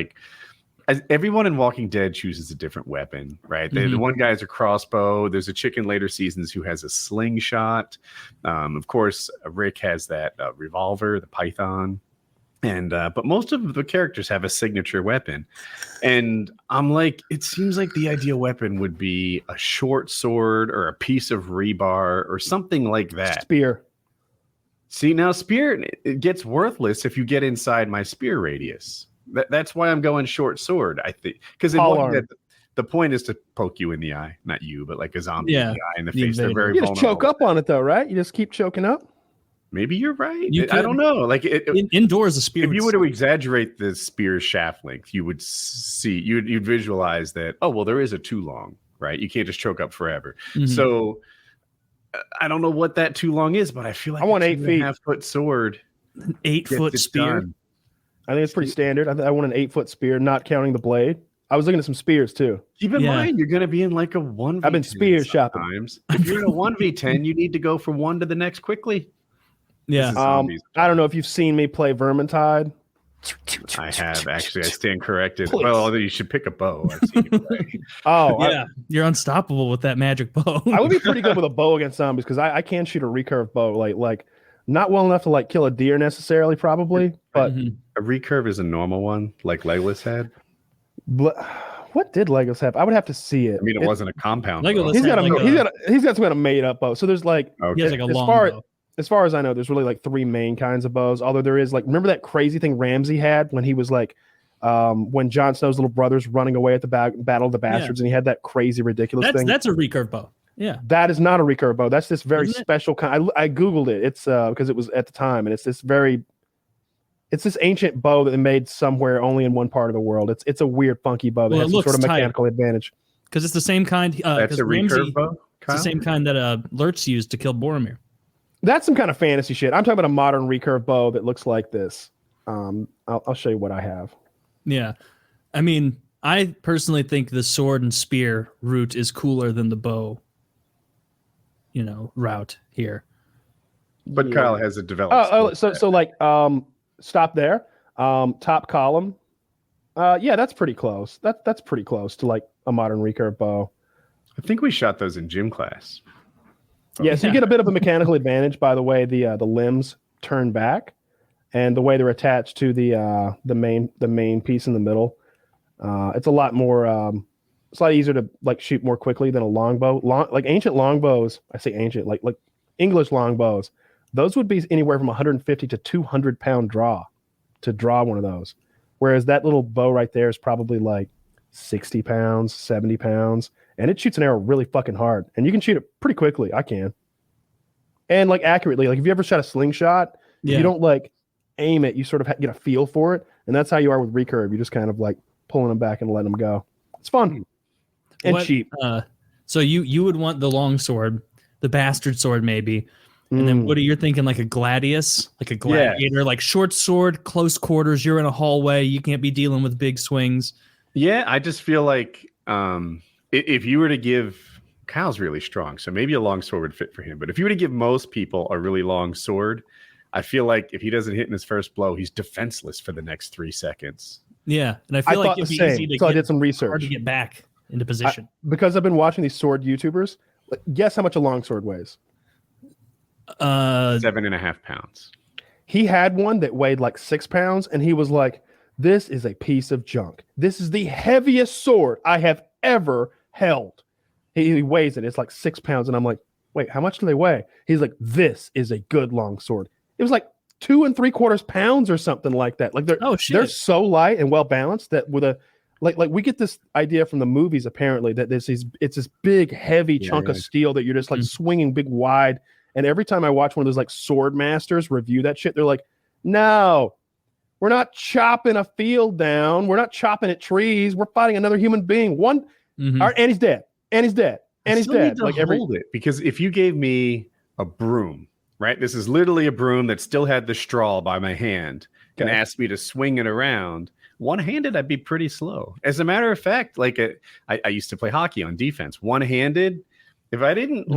as everyone in Walking Dead chooses a different weapon, right? The one guy has a crossbow. There's a chick in later seasons who has a slingshot. Of course, Rick has that revolver, the python. And but most of the characters have a signature weapon. And I'm like, it seems like the ideal weapon would be a short sword or a piece of rebar or something like that. Spear. See, now spear, it gets worthless if you get inside my spear radius. That's why I'm going short sword, I think. Because the point is to poke you in the eye. Not you, but like a zombie in the eye, in the face. They're very vulnerable. You just choke up on it, though, right? You just keep choking up. Maybe you're right. I don't know. Indoors, a spear. If you were to exaggerate the spear shaft length, you would see, you'd visualize that, oh, well, there is a too long, right? You can't just choke up forever. So I don't know what that too long is, but I feel like I want 8 feet. 8 foot sword. An 8 foot spear. Done. I think it's pretty standard. I want an 8 foot spear, not counting the blade. I was looking at some spears too. Keep in mind, you're going to be in like a 1v10. I've been spear shopping. If you're in a 1v10, you need to go from one to the next quickly. Yeah. I don't know if you've seen me play Vermintide. I have actually. I stand corrected. Please. Well, although you should pick a bow. I've seen you play. You're unstoppable with that magic bow. I would be pretty good with a bow against zombies because I can shoot a recurve bow. Like not well enough to kill a deer necessarily, probably, but a recurve is a normal one, like Legolas had. What did Legolas have? I would have to see it. I mean, it wasn't a compound. Legolas he's got some kind of made up bow. So there's he has a long bow. As far as I know, there's really 3 main kinds of bows. Although there is remember that crazy thing Ramsay had when he was when Jon Snow's little brother's running away at the Battle of the Bastards, and he had that crazy ridiculous thing. That's a recurve bow. Yeah. That is not a recurve bow. That's this very Isn't it? special kind. I googled it. It's because it was at the time, and it's this ancient bow that they made somewhere only in one part of the world. It's a weird, funky bow that Well, has it some sort of looks tight. mechanical advantage. Because it's the same kind. That's a recurve bow. It's the same kind that Lurtz used to kill Boromir. That's some kind of fantasy shit. I'm talking about a modern recurve bow that looks like this. I'll show you what I have. Yeah. I mean, I personally think the sword and spear route is cooler than the bow, route here. But Yeah. Kyle has a developed. So like stop there. Top column. Yeah, that's pretty close. That's pretty close to like a modern recurve bow. I think we shot those in gym class. Yeah, so you get a bit of a mechanical advantage by the way the limbs turn back and the way they're attached to the main piece in the middle. It's a lot more it's a lot easier to like shoot more quickly than a longbow. Like ancient longbows, I say ancient, like English longbows, those would be anywhere from 150 to 200 pound draw to draw one of those. Whereas that little bow right there is probably like 60 pounds, 70 pounds, and it shoots an arrow really fucking hard. And you can shoot it pretty quickly. I can. And like accurately, like if you ever shot a slingshot, you don't like aim it, you sort of get a feel for it. And that's how you are with recurve. You're just kind of like pulling them back and letting them go. It's fun and cheap. So you would want the long sword, the bastard sword maybe. And then what are you thinking? Like a gladius, like a gladiator, like short sword, close quarters. You're in a hallway. You can't be dealing with big swings. Yeah, I just feel like if you were to give Kyle's really strong, so maybe a long sword would fit for him. But if you were to give most people a really long sword, I feel like if he doesn't hit in his first blow, he's defenseless for the next 3 seconds. Yeah, and I feel like it'd be easy to I did some research. Hard to get back into position. Because I've been watching these sword YouTubers. Guess how much a long sword weighs? 7.5 pounds. He had one that weighed like 6 pounds, and he was like, "This is a piece of junk. This is the heaviest sword I have ever held." He weighs it. It's like 6 pounds, and I'm like, "Wait, how much do they weigh?" He's like, "This is a good long sword." It was like 2 3/4 pounds or something like that. Like they're so light and well balanced that with a like we get this idea from the movies apparently that it's this big heavy chunk of steel that you're just like swinging big wide. And every time I watch one of those like sword masters review that shit, they're like, "No, we're not chopping a field down. We're not chopping at trees. We're fighting another human being. All right, and he's dead. And he's dead. And he's dead." Like hold it, because if you gave me a broom, right? This is literally a broom that still had the straw by my hand and asked me to swing it around. One-handed, I'd be pretty slow. As a matter of fact, like I used to play hockey on defense. One-handed, if I didn't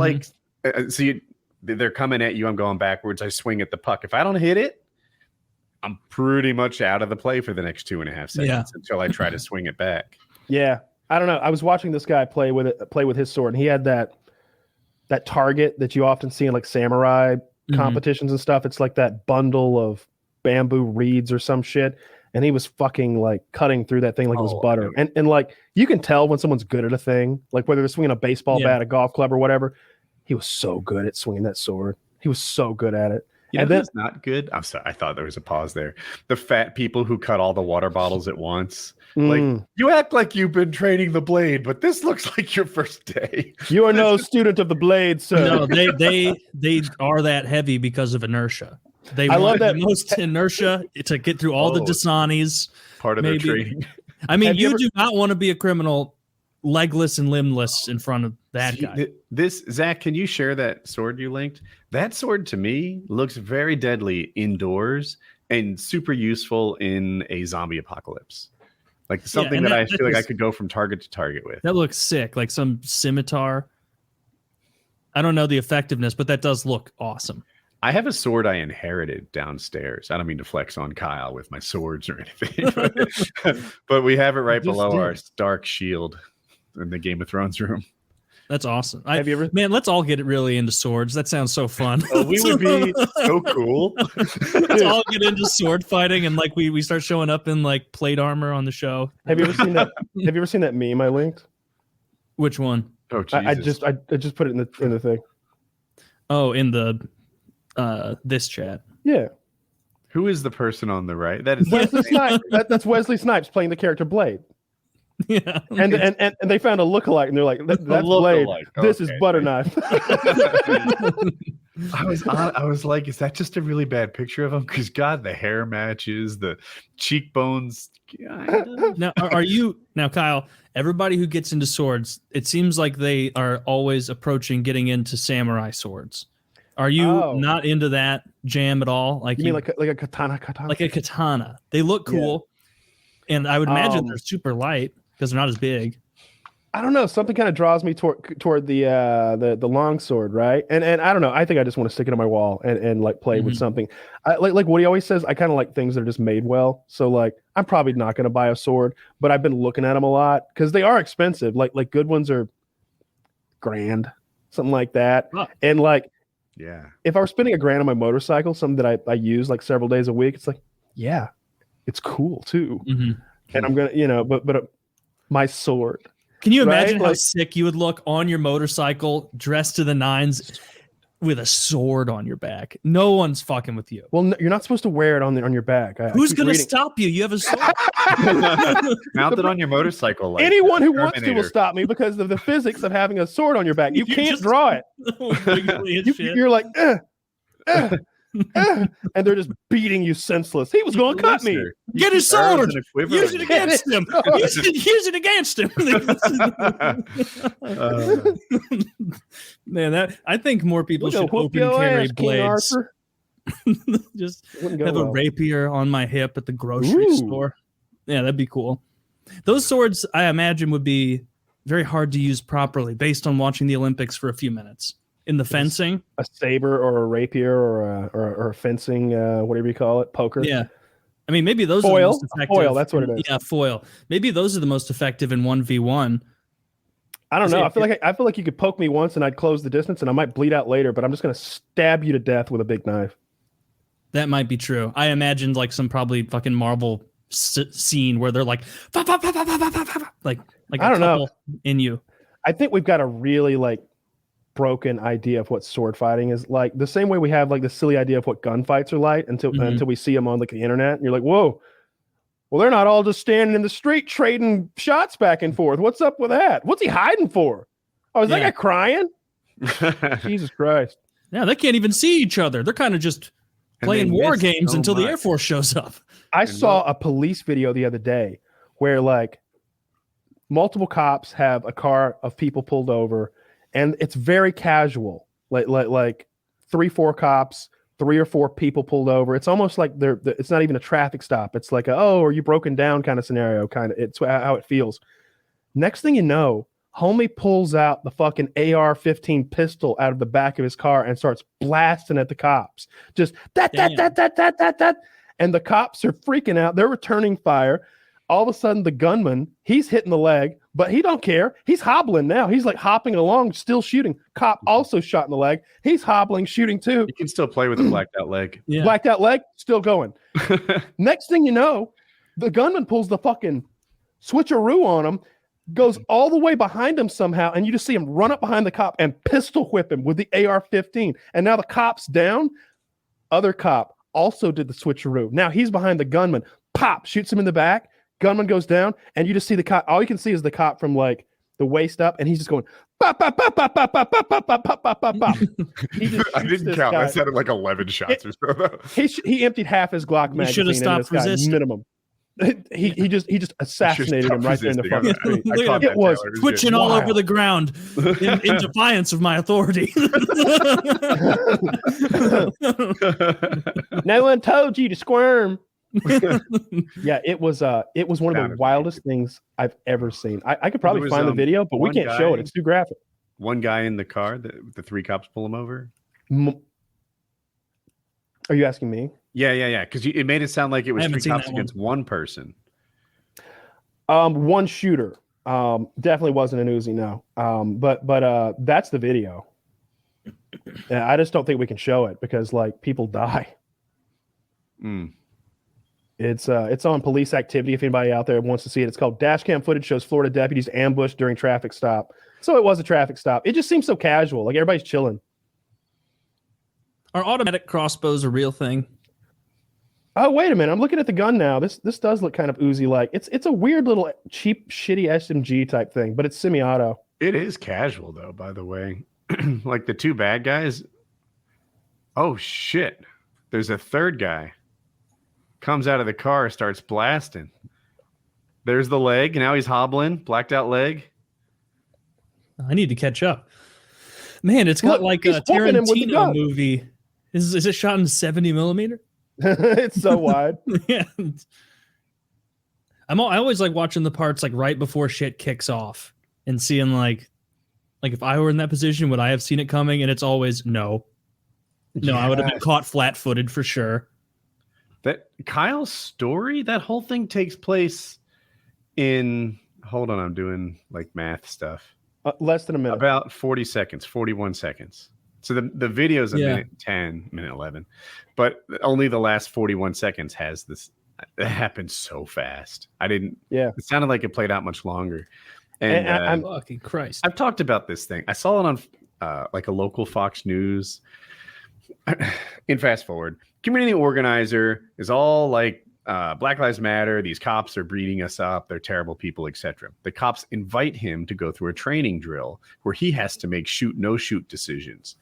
they're coming at you, I'm going backwards. I swing at the puck. If I don't hit it, I'm pretty much out of the play for the next 2.5 seconds until I try to swing it back. Yeah, I don't know. I was watching this guy play with his sword, and he had that target that you often see in like samurai competitions and stuff. It's like that bundle of bamboo reeds or some shit, and he was fucking like cutting through that thing like it was butter. And like you can tell when someone's good at a thing, like whether they're swinging a baseball bat, a golf club, or whatever. He was so good at swinging that sword. He was so good at it. And then it's not good. I'm sorry. I thought there was a pause there. The fat people who cut all the water bottles at once. Like, you act like you've been training the blade, but this looks like your first day. You are no student of the blade, sir. No, they are that heavy because of inertia. I love that most inertia to get through all the Dasanis. Part of their training. I mean, you do not want to be a criminal legless and limbless in front of that guy. Zach, can you share that sword you linked? That sword to me looks very deadly indoors and super useful in a zombie apocalypse. Like something that I feel like I could go from target to target with. That looks sick, like some scimitar. I don't know the effectiveness, but that does look awesome. I have a sword I inherited downstairs. I don't mean to flex on Kyle with my swords or anything, but we have it right below our Stark shield in the Game of Thrones room. That's awesome. Have you ever? Man, let's all get really into swords. That sounds so fun. We would be so cool. Let's all get into sword fighting and like we start showing up in like plate armor on the show. Have you ever seen that? Have you ever seen that meme I linked? Which one? Oh, Jesus. I just put it in the thing. Oh, in the this chat. Yeah. Who is the person on the right? That is Wesley Snipes. That's Wesley Snipes playing the character Blade. Yeah. And they found a lookalike, and they're like, "That's Blade. This is butter knife." I was like, is that just a really bad picture of him? Because God, the hair matches, the cheekbones. Now, are you now, Kyle? Everybody who gets into swords, it seems like they are always approaching getting into samurai swords. Are you not into that jam at all? Like you mean like a katana? Like a katana. They look cool, and I would imagine they're super light because they're not as big. I don't know. Something kind of draws me toward the long sword, right? And I don't know. I think I just want to stick it on my wall and like play with something. Like Woody always says, I kind of like things that are just made well. So like, I'm probably not going to buy a sword, but I've been looking at them a lot because they are expensive. Like good ones are $1,000, something like that. Huh. And like, yeah, if I were spending $1,000 on my motorcycle, something that I use like several days a week, it's like, yeah, it's cool too. And I'm gonna, but my sword. Can you imagine how sick you would look on your motorcycle, dressed to the nines, with a sword on your back? No one's fucking with you. Well, no, you're not supposed to wear it on your back. Who's going to stop you? You have a sword. Mounted on your motorcycle. Like anyone who wants to will stop me because of the physics of having a sword on your back. You can't draw it. You're like, and they're just beating you senseless. He was going to cut me. Get his sword. Use it against him. Use it against him. Man, I think more people should open carry blades. Just have a rapier on my hip at the grocery store. Yeah, that'd be cool. Those swords, I imagine, would be very hard to use properly based on watching the Olympics for a few minutes. In the fencing, a saber or a rapier or a fencing, whatever you call it, poker. Yeah, I mean maybe those are the most effective. Foil, that's what it is. Yeah, foil. Maybe those are the most effective in 1v1. I don't know. I feel like you could poke me once and I'd close the distance and I might bleed out later, but I'm just gonna stab you to death with a big knife. That might be true. I imagined like some probably fucking Marvel scene where they're like I don't know in you. I think we've got a really like broken idea of what sword fighting is like, the same way we have like the silly idea of what gunfights are like until we see them on like the internet and you're like, whoa, well, they're not all just standing in the street trading shots back and forth. What's up with that? What's he hiding for? Oh, is that guy crying? Jesus Christ. Yeah, they can't even see each other. They're kind of just playing war games until the Air Force shows up. I saw a police video the other day where like multiple cops have a car of people pulled over. And it's very casual, like 3-4 cops, 3 or 4 people pulled over. It's almost like it's not even a traffic stop. It's like are you broken down kind of scenario. Kind of, it's how it feels. Next thing you know, homie pulls out the fucking AR-15 pistol out of the back of his car and starts blasting at the cops. Just that. And the cops are freaking out. They're returning fire. All of a sudden, the gunman, he's hitting the leg, but he don't care. He's hobbling now. He's like hopping along, still shooting. Cop also shot in the leg. He's hobbling, shooting too. You can still play with a blacked out leg. Yeah. Blacked out leg, still going. Next thing you know, the gunman pulls the fucking switcheroo on him, goes all the way behind him somehow, and you just see him run up behind the cop and pistol whip him with the AR-15. And now the cop's down. Other cop also did the switcheroo. Now he's behind the gunman. Pop, shoots him in the back. Gunman goes down, and you just see the cop. All you can see is the cop from like the waist up, and he's just going pop, pop, pop, pop, pop, pop, pop, pop, pop, pop, pop, pop. I didn't count. That sounded like 11 shots or so. He emptied half his Glock magazine. Should have stopped resisting. Minimum. He just assassinated him right there in the fucking street. It was twitching all over the ground in defiance of my authority. No one told you to squirm. Yeah, it was one of the wildest things I've ever seen. I could probably find the video, but we can't show it. It's too graphic. One guy in the car, the 3 cops pull him over. Are you asking me? Yeah. Because it made it sound like it was 3 cops against one person. One shooter. Definitely wasn't an Uzi, no. But that's the video. And I just don't think we can show it because like people die. It's on Police Activity. If anybody out there wants to see it, it's called Dashcam Footage Shows Florida Deputies Ambushed During Traffic Stop. So it was a traffic stop. It just seems so casual, like everybody's chilling. Are automatic crossbows a real thing? Oh, wait a minute. I'm looking at the gun now. This does look kind of Uzi like. It's a weird little cheap, shitty SMG type thing, but it's semi-auto. It is casual though, by the way. Like the two bad guys. Oh shit. There's a third guy. Comes out of the car, starts blasting. There's the leg. Now he's hobbling, blacked out leg. I need to catch up. Man, it's got like a Tarantino movie. Is it shot in 70 millimeter? It's so wide. Yeah. I always like watching the parts like right before shit kicks off and seeing like if I were in that position, would I have seen it coming? And it's always no. No, I would have been caught flat-footed for sure. That Kyle's story, that whole thing takes place in, hold on, I'm doing like math stuff. Less than a minute. About 40 seconds, 41 seconds. So the video's a minute 10, minute 11. But only the last 41 seconds has this. It happened so fast. It sounded like it played out much longer. And I'm fucking Christ. I've talked about this thing. I saw it on like a local Fox News. In fast forward, community organizer is all like Black Lives Matter. These cops are beating us up. They're terrible people, etc. The cops invite him to go through a training drill where he has to make shoot, no shoot decisions.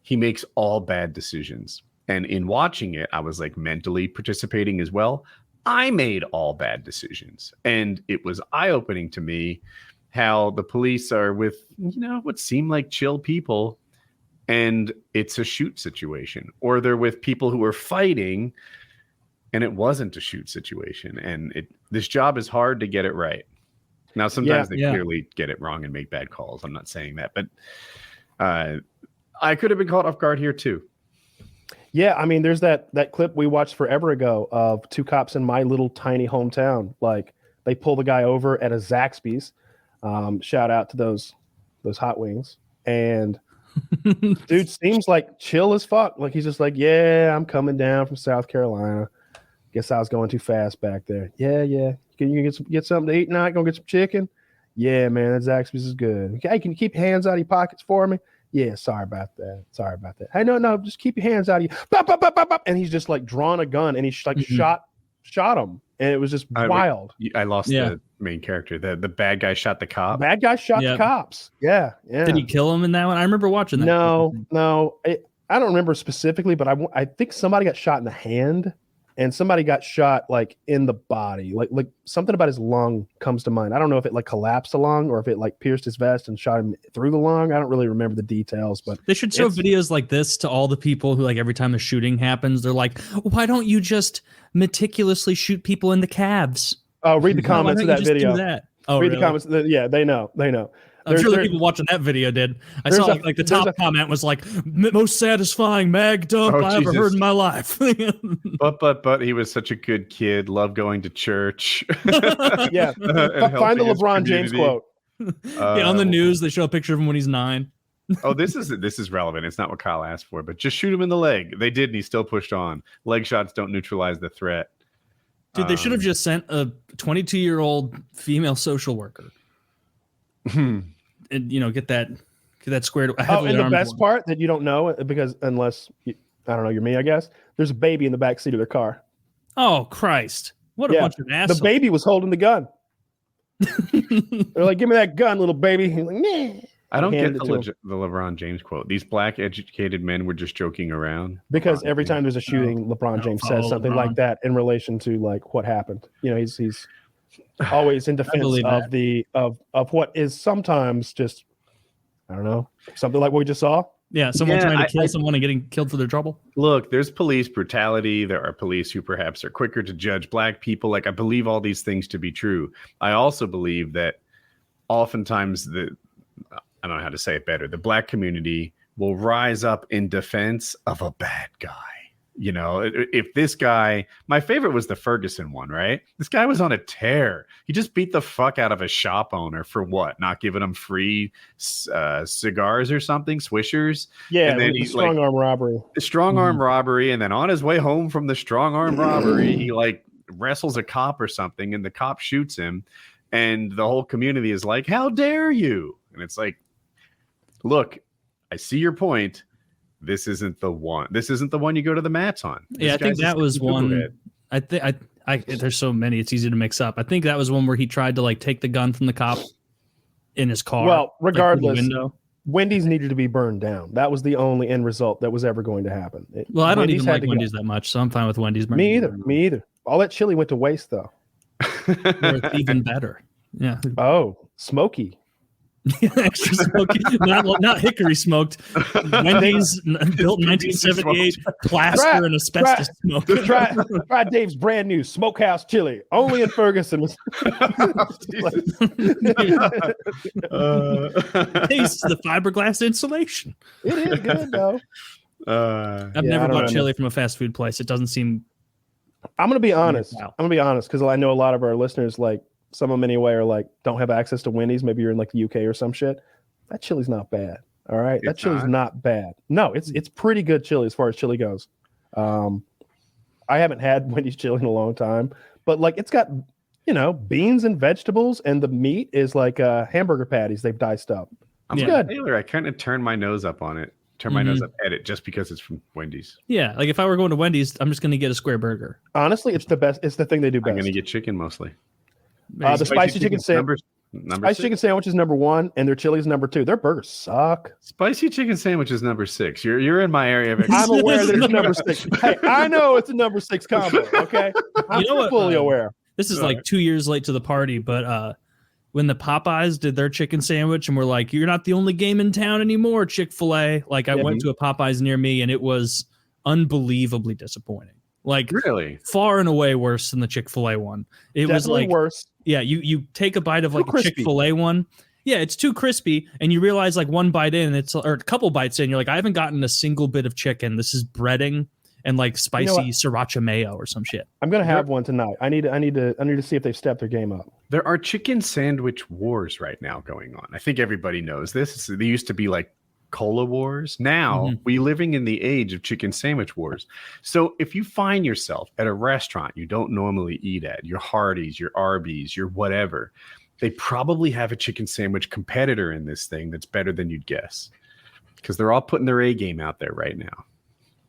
He makes all bad decisions. And in watching it, I was like mentally participating as well. I made all bad decisions. And it was eye-opening to me how the police are with, what seem like chill people, and it's a shoot situation. Or they're with people who are fighting, and it wasn't a shoot situation. And this job is hard to get it right. Now, sometimes they clearly get it wrong and make bad calls. I'm not saying that. But I could have been caught off guard here, too. Yeah, I mean, there's that clip we watched forever ago of two cops in my little tiny hometown. Like, they pull the guy over at a Zaxby's. Shout out to those hot wings. And dude seems like chill as fuck. Like, he's just like, yeah, I'm coming down from South Carolina. Guess I was going too fast back there. Yeah. Can you get something to eat tonight? Gonna get some chicken? Yeah, man, that Zaxby's is good. Hey, can you keep your hands out of your pockets for me? Yeah, sorry about that. Hey, no, just keep your hands out of you. Bop, bop, bop, bop, bop. And he's just like drawn a gun and he like shot him. And it was just wild. I lost the main character. The bad guy shot the cop. Bad guy shot the cops. Yeah. Did he kill him in that one? I remember watching that. No. I don't remember specifically, but I think somebody got shot in the hand. And somebody got shot like in the body, like something about his lung comes to mind. I don't know if it like collapsed the lung or if it like pierced his vest and shot him through the lung. I don't really remember the details, but they should show videos like this to all the people who like every time a shooting happens, they're like, why don't you just meticulously shoot people in the calves? Oh, read the comments of that video. Read the comments. Yeah, they know. I'm sure the people watching that video did. I saw like the top comment was like, most satisfying mag dump I ever heard in my life. but he was such a good kid. Loved going to church. Yeah. Find the LeBron James quote. On the news, they show a picture of him when he's 9. Oh, this is relevant. It's not what Kyle asked for, but just shoot him in the leg. They did, and he still pushed on. Leg shots don't neutralize the threat. Dude, they should have just sent a 22-year-old female social worker. And get that squared away. And the best part that you don't know, because unless I don't know, you're me, I guess. There's a baby in the back seat of their car. Oh Christ! What a bunch of assholes! The baby was holding the gun. They're like, "Give me that gun, little baby." He's like, "Nah." I don't get the LeBron James quote. These black educated men were just joking around. Because every time there's a shooting, LeBron James says something like that in relation to like what happened. He's always in defense of what is sometimes just, I don't know, something like what we just saw. Yeah, someone trying to kill someone and getting killed for their trouble. Look, there's police brutality. There are police who perhaps are quicker to judge black people. Like, I believe all these things to be true. I also believe that oftentimes I don't know how to say it better, the black community will rise up in defense of a bad guy. If this guy, my favorite was the Ferguson one, right? This guy was on a tear. He just beat the fuck out of a shop owner for what? Not giving him free cigars or something, Swishers. Yeah, and then he's strong arm robbery. Strong arm robbery. And then on his way home from the strong arm robbery, he like wrestles a cop or something, and the cop shoots him. And the whole community is like, how dare you? And it's like, look, I see your point. this isn't the one. This isn't the one you go to the mats on. Yeah, I think that was one. I think there's so many, it's easy to mix up. I think that was one where he tried to like take the gun from the cop in his car. Well, regardless, window. Wendy's needed to be burned down. That was the only end result that was ever going to happen. I don't even like Wendy's that much, so I'm fine with Wendy's. Me either. All that chili went to waste, though. Or it's even better. Yeah. Oh, smoky. Extra smoky, not hickory smoked. Wendy's built in 1978, plaster and asbestos smoke. Try Dave's brand new smokehouse chili, only in Ferguson. Taste the fiberglass insulation. It is good though. I've never bought chili from a fast food place. It doesn't seem. I'm gonna be honest. Because I know a lot of our listeners, like some of them anyway, are like don't have access to Wendy's. Maybe you're in like the UK or some shit. That chili's not bad. All right, that chili's not bad. No, it's pretty good chili as far as chili goes. I haven't had Wendy's chili in a long time, but like it's got beans and vegetables, and the meat is like hamburger patties they've diced up. I'm good. Taylor, I kind of turn my nose up on it. Turn my nose up at it just because it's from Wendy's. Yeah, like if I were going to Wendy's, I'm just going to get a square burger. Honestly, it's the best. It's the thing they do best. I'm going to get chicken mostly. The spicy chicken sandwich. Spicy chicken sandwich is number 1, and their chili is number 2. Their burgers suck. Spicy chicken sandwich is number 6. You're in my area of I'm aware that it's number 6. Hey, I know it's a number 6 combo. Okay, I'm fully aware. This is like 2 years late to the party, but when the Popeyes did their chicken sandwich and we're like, you're not the only game in town anymore, Chick-fil-A. Like I went to a Popeyes near me and it was unbelievably disappointing. Like really far and away worse than the Chick-fil-A one. It Definitely was like worse. Yeah, you take a bite of like a Chick-fil-A one. Yeah, it's too crispy, and you realize like one bite in, or a couple bites in, you're like, I haven't gotten a single bit of chicken. This is breading and like spicy sriracha mayo or some shit. I'm gonna have one tonight. I need to see if they've stepped their game up. There are chicken sandwich wars right now going on. I think everybody knows this. They used to be like cola wars. Now we living in the age of chicken sandwich wars. So if you find yourself at a restaurant you don't normally eat at, your Hardee's, your Arby's, your whatever, they probably have a chicken sandwich competitor in this thing that's better than you'd guess, because they're all putting their A game out there right now.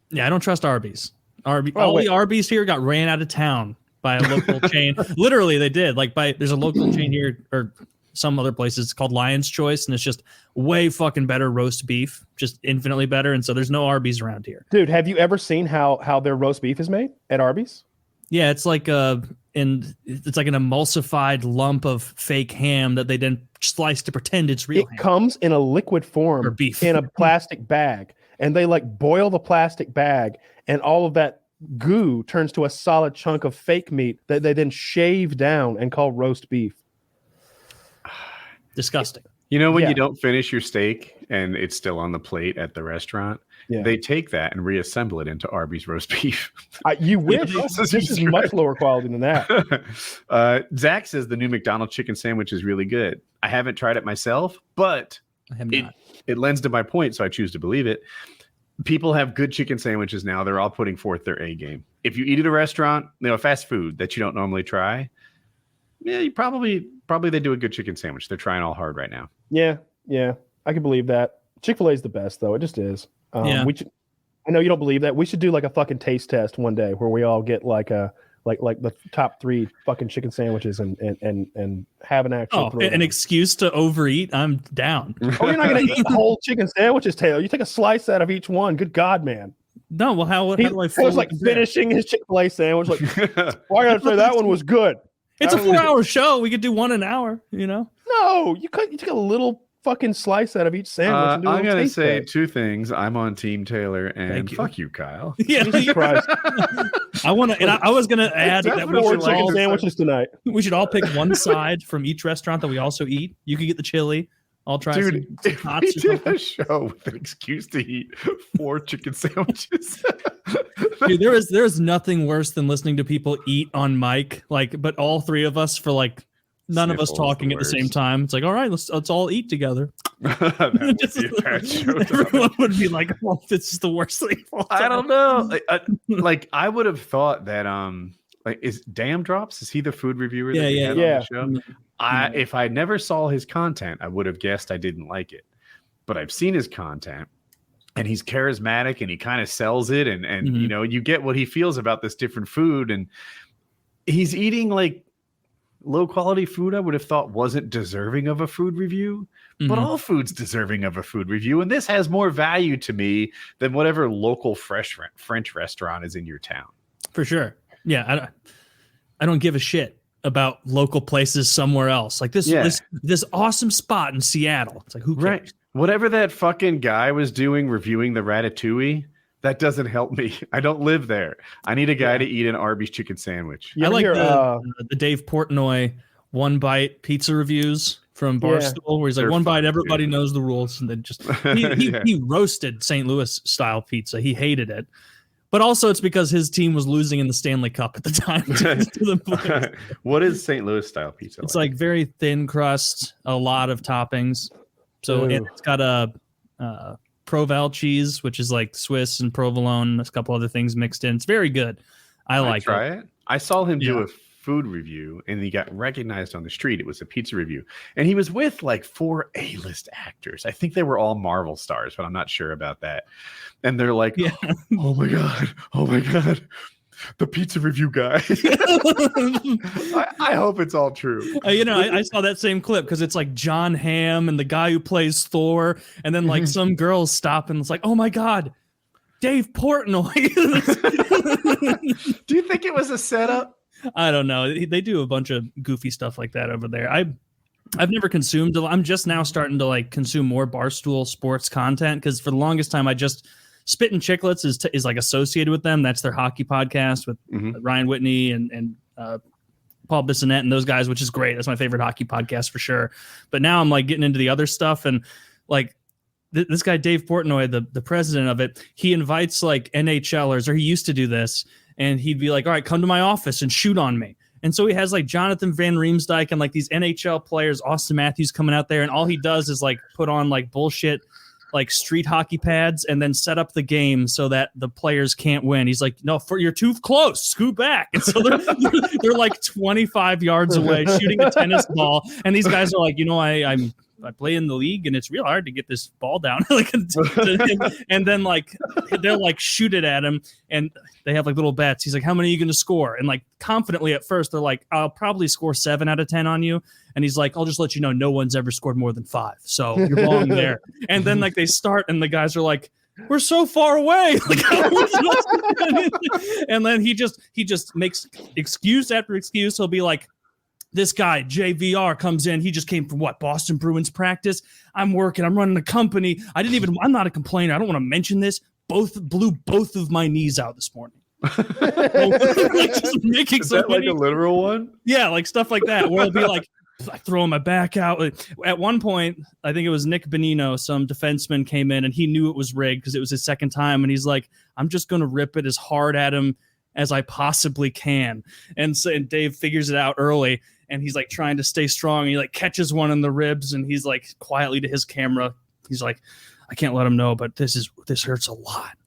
Yeah, I don't trust Arby's. The Arby's here got ran out of town by a local chain. Literally, they did. There's a local chain here, or some other places. It's called Lion's Choice, and it's just way fucking better roast beef, just infinitely better. And so there's no Arby's around here. Dude, have you ever seen how their roast beef is made at Arby's? Yeah, it's like an emulsified lump of fake ham that they then slice to pretend it's real. It comes in a liquid form, beef, in a plastic bag, and they like boil the plastic bag, and all of that goo turns to a solid chunk of fake meat that they then shave down and call roast beef. Disgusting. You know when you don't finish your steak and it's still on the plate at the restaurant? Yeah. They take that and reassemble it into Arby's roast beef. You wish. This is much lower quality than that. Zach says the new McDonald's chicken sandwich is really good. I haven't tried it myself, but it lends to my point, so I choose to believe it. People have good chicken sandwiches now. They're all putting forth their A game. If you eat at a restaurant, fast food that you don't normally try, yeah, you probably they do a good chicken sandwich. They're trying all hard right now. Yeah, I can believe that. Chick-fil-A is the best, though. It just is. I know you don't believe that. We should do like a fucking taste test one day where we all get like the top 3 fucking chicken sandwiches and have an actual excuse to overeat. I'm down. Oh, you're not gonna eat whole chicken sandwiches, Taylor. You take a slice out of each one. Good God, man. No, well, how do I feel? It was like finishing his Chick-fil-A sandwich. Like, well, I gotta say that one was good. It's a 4-hour show. We could do one an hour. No, you took a little fucking slice out of each sandwich. I'm gonna say 2 things. I'm on Team Taylor, and fuck you, Kyle. Yeah, Jesus Christ. I want to, and I was gonna add that we should all sandwiches tonight. We should all pick one side from each restaurant that we also eat. You could get the chili. I'll try. Dude, if we did a show with an excuse to eat 4 chicken sandwiches. Dude, there is nothing worse than listening to people eat on mic, but all 3 of us for none of us talking at the same time. It's like, all right, let's all eat together. Everyone would be like, "Well, this is the worst thing." I don't know. I would have thought that is Damn Drops? Is he the food reviewer? That we had on the show? If I never saw his content, I would have guessed I didn't like it. But I've seen his content. and he's charismatic and he kind of sells it. And you know, you get what he feels about this different food. And he's eating like low quality food I would have thought wasn't deserving of a food review. But all food's deserving of a food review. And this has more value to me than whatever local French restaurant is in your town. For sure. Yeah. I don't give a shit about local places somewhere else. Like this awesome spot in Seattle. It's like, who cares? Right. Whatever that fucking guy was doing reviewing the Ratatouille, that doesn't help me. I don't live there. I need a guy to eat an Arby's chicken sandwich. I like the Dave Portnoy one bite pizza reviews from Barstool, where he's like, one bite, everybody knows the rules. And then just he roasted St. Louis style pizza. He hated it. But also it's because his team was losing in the Stanley Cup at the time. What is St. Louis style pizza? It's like very thin crust, a lot of toppings. So it's got a Provel cheese, which is like Swiss and provolone, a couple other things mixed in. It's very good. I like try it. I saw him do a food review and he got recognized on the street. It was a pizza review. And he was with like 4 A-list actors. I think they were all Marvel stars, but I'm not sure about that. And they're like, oh my God, the pizza review guy. I hope it's all true. You know, I saw that same clip because it's like John Hamm and the guy who plays Thor. And then like some girls stop and it's like, oh my God, Dave Portnoy. Do you think it was a setup? I don't know. They do a bunch of goofy stuff like that over there. I've never consumed. I'm just now starting to like consume more Barstool sports content because for the longest time I just Spittin' Chicklets is like associated with them. That's their hockey podcast with Ryan Whitney and Paul Bissonnette and those guys, which is great. That's my favorite hockey podcast for sure. But now I'm like getting into the other stuff and like this guy Dave Portnoy, the president of it, he invites like NHLers, or he used to do this. And he'd be like, all right, come to my office and shoot on me. And so he has like Jonathan Van Riemsdyk and like these NHL players, Austin Matthews coming out there. And all he does is like put on like bullshit, like street hockey pads and then set up the game so that the players can't win. He's like, no, you're too close. Scoot back. And so they're like 25 yards away shooting a tennis ball. And these guys are like, you know, I play in the league and it's real hard to get this ball down. And then like they'll like shoot it at him and they have like little bets. He's like, how many are you going to score? And like confidently at first they're like, I'll probably score 7 out of 10 on you. And he's like, I'll just let you know no one's ever scored more than 5. So you're wrong there. And then like they start and the guys are like, we're so far away. And then he just makes excuse after excuse. He'll be like, this guy, JVR, comes in. He just came from Boston Bruins practice. I'm running a company. I'm not a complainer. I don't want to mention this. Blew both of my knees out this morning. Like just making Is that like a literal one? Yeah, like stuff like that. Where it'll be like, throwing my back out. At one point, I think it was Nick Bonino, some defenseman came in and he knew it was rigged because it was his second time. And he's like, I'm just going to rip it as hard at him as I possibly can. And Dave figures it out early. And he's like trying to stay strong. And he like catches one in the ribs and he's like quietly to his camera. He's like, I can't let him know, but this hurts a lot.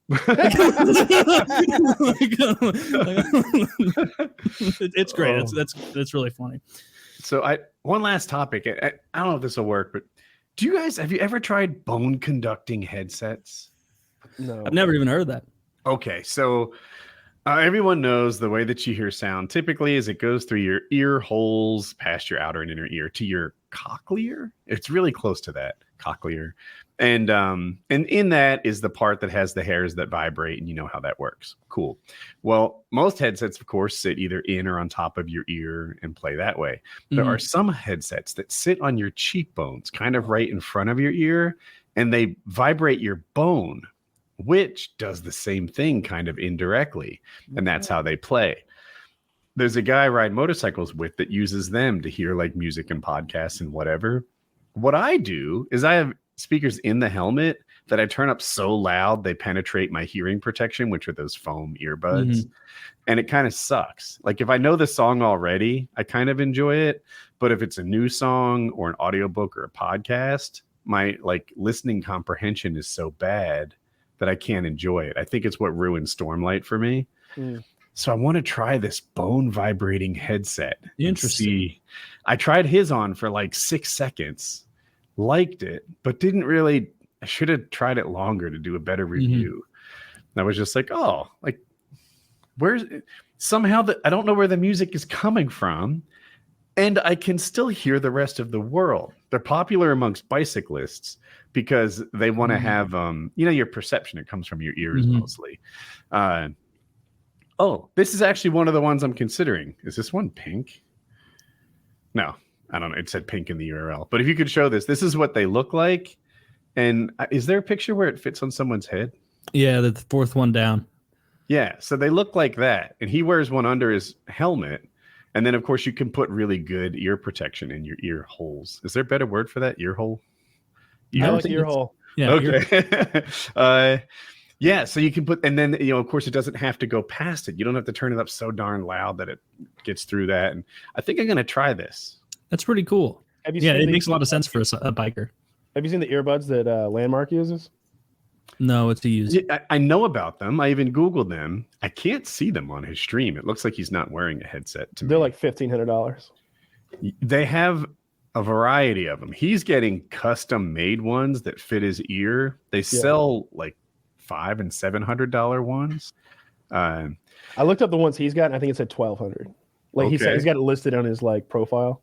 It's great. That's really funny. So one last topic. I don't know if this will work, but have you ever tried bone conducting headsets? No. I've never even heard of that. Okay. So everyone knows the way that you hear sound typically is it goes through your ear holes past your outer and inner ear to your cochlear. It's really close to that cochlear. And in that is the part that has the hairs that vibrate, and you know how that works. Cool. Well, most headsets, of course, sit either in or on top of your ear and play that way. There are some headsets that sit on your cheekbones, kind of right in front of your ear, and they vibrate your bone, which does the same thing kind of indirectly. And that's how they play. There's a guy I ride motorcycles with that uses them to hear like music and podcasts and whatever. What I do is I have speakers in the helmet that I turn up so loud they penetrate my hearing protection, which are those foam earbuds. And it kind of sucks. Like if I know the song already, I kind of enjoy it. But if it's a new song or an audiobook or a podcast, my like listening comprehension is so bad that I can't enjoy it. I think it's what ruined Stormlight for me. So I want to try this bone vibrating headset. Interesting. I tried his on for like 6 seconds. Liked it, but didn't really I should have tried it longer to do a better review. And I was just like, oh, like where's somehow that I don't know where the music is coming from, and I can still hear the rest of the world. They're popular amongst bicyclists because they want to have your perception. It comes from your ears mostly. Oh, this is actually one of the ones I'm considering. Is this one pink? No, I don't know. It said pink in the URL. But if you could show this is what they look like. And is there a picture where it fits on someone's head? Yeah, the fourth one down. Yeah, so they look like that. And he wears one under his helmet. And then, of course, you can put really good ear protection in your ear holes. Is there a better word for that? Ear hole? I like ear hole. Yeah. Okay. Yeah, so you can put, and then, of course, it doesn't have to go past it. You don't have to turn it up so darn loud that it gets through that. And I think I'm going to try this. That's pretty cool. It makes a lot of sense for a biker. Have you seen the earbuds that Landmark uses? No, it's to use. I know about them. I even Googled them. I can't see them on his stream. It looks like he's not wearing a headset to me. They're like $1,500. They have a variety of them. He's getting custom made ones that fit his ear. They sell like $500 and $700 ones. I looked up the ones he's got, and I think it said $1,200. Like he's got it listed on his like profile.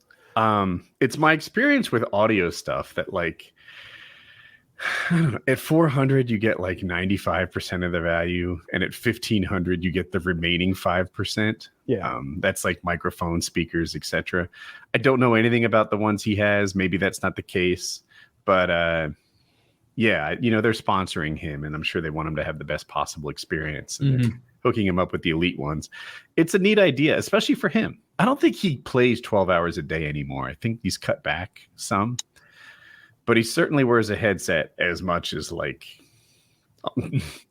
It's my experience with audio stuff that like I don't know, at $400 you get like 95% of the value, and at $1,500 you get the remaining 5%. Yeah, that's like microphone, speakers, etc. I don't know anything about the ones he has. Maybe that's not the case, but yeah, they're sponsoring him, and I'm sure they want him to have the best possible experience. And they're hooking him up with the elite ones. It's a neat idea, especially for him. I don't think he plays 12 hours a day anymore. I think he's cut back some. But he certainly wears a headset as much as like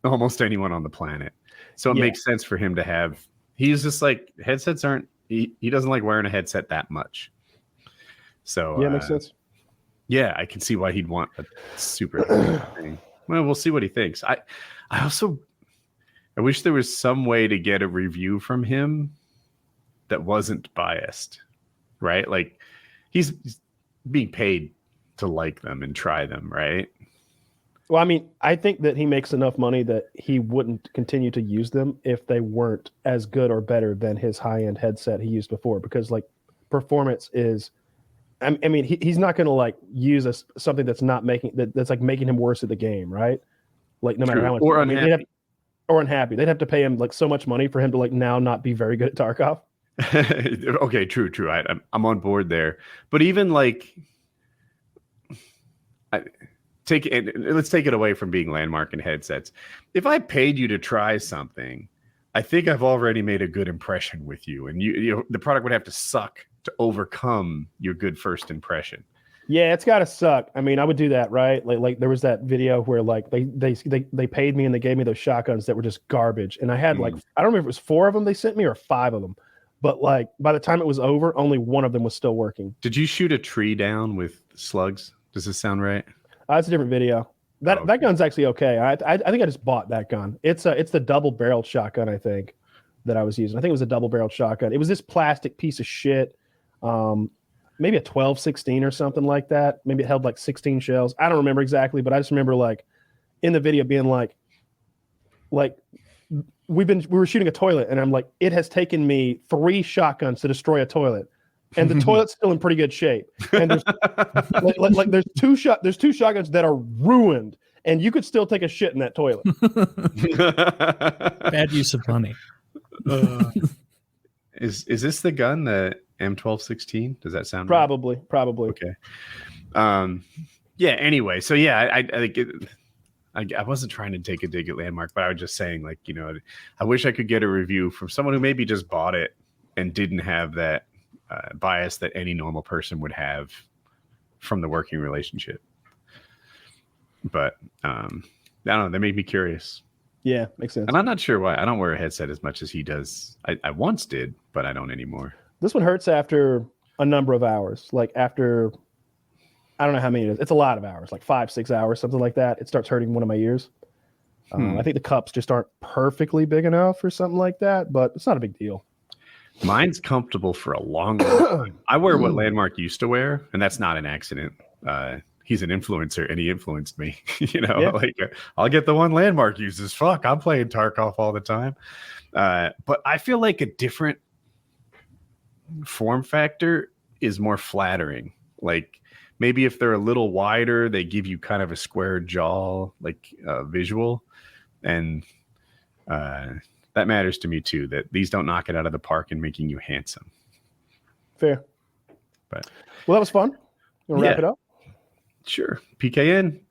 almost anyone on the planet. So it makes sense for him to have. He's just like headsets aren't. He doesn't like wearing a headset that much. So yeah, makes sense. Yeah, I can see why he'd want a super thing. Well, we'll see what he thinks. I wish there was some way to get a review from him that wasn't biased, right? Like he's being paid to like them and try them, right? Well, I mean, I think that he makes enough money that he wouldn't continue to use them if they weren't as good or better than his high-end headset he used before, because like performance is, I mean, he's not going to like use something that's not that's like making him worse at the game, right? Like no matter how much, or unhappy. Or unhappy. They'd have to pay him like so much money for him to like now not be very good at Tarkov. Okay, true. I'm on board there. But even like, let's take it away from being Landmark and headsets. If I paid you to try something, I think I've already made a good impression with you, and the product would have to suck to overcome your good first impression. Yeah, it's got to suck. I mean, I would do that, right? Like there was that video where like they paid me and they gave me those shotguns that were just garbage, and I had like I don't remember if it was 4 of them they sent me or 5 of them, but like by the time it was over, only 1 of them was still working. Did you shoot a tree down with slugs? Does this sound right? It's a different video. That gun's actually okay. I think I just bought that gun. It's the double-barreled shotgun, I think, that I was using. I think it was a double-barreled shotgun. It was this plastic piece of shit. Maybe a 12-16 or something like that. Maybe it held like 16 shells. I don't remember exactly, but I just remember like in the video being like we were shooting a toilet, and I'm like, it has taken me 3 shotguns to destroy a toilet. And the toilet's still in pretty good shape. And there's there's two shotguns that are ruined, and you could still take a shit in that toilet. Bad use of money. Is this the gun, the M1216? Does that sound probably right? Okay. Yeah. Anyway, so yeah, I think I wasn't trying to take a dig at Landmark, but I was just saying, like, I wish I could get a review from someone who maybe just bought it and didn't have that bias that any normal person would have from the working relationship. But I don't know, that made me curious. Yeah, makes sense. And I'm not sure why. I don't wear a headset as much as he does. I once did, but I don't anymore. This one hurts after a number of hours. Like after, I don't know how many it is. It's a lot of hours, like 5-6 hours, something like that. It starts hurting one of my ears. I think the cups just aren't perfectly big enough or something like that, but it's not a big deal. Mine's comfortable for a long time. I wear what Landmark used to wear, and that's not an accident. he's an influencer and he influenced me. Yeah. Like I'll get the one Landmark uses. Fuck, I'm playing Tarkov all the time. But I feel like a different form factor is more flattering. Like maybe if they're a little wider, they give you kind of a square jaw, like visual. And that matters to me too, that these don't knock it out of the park in making you handsome. Fair. But well, that was fun. You want to wrap it up? Sure. PKN 3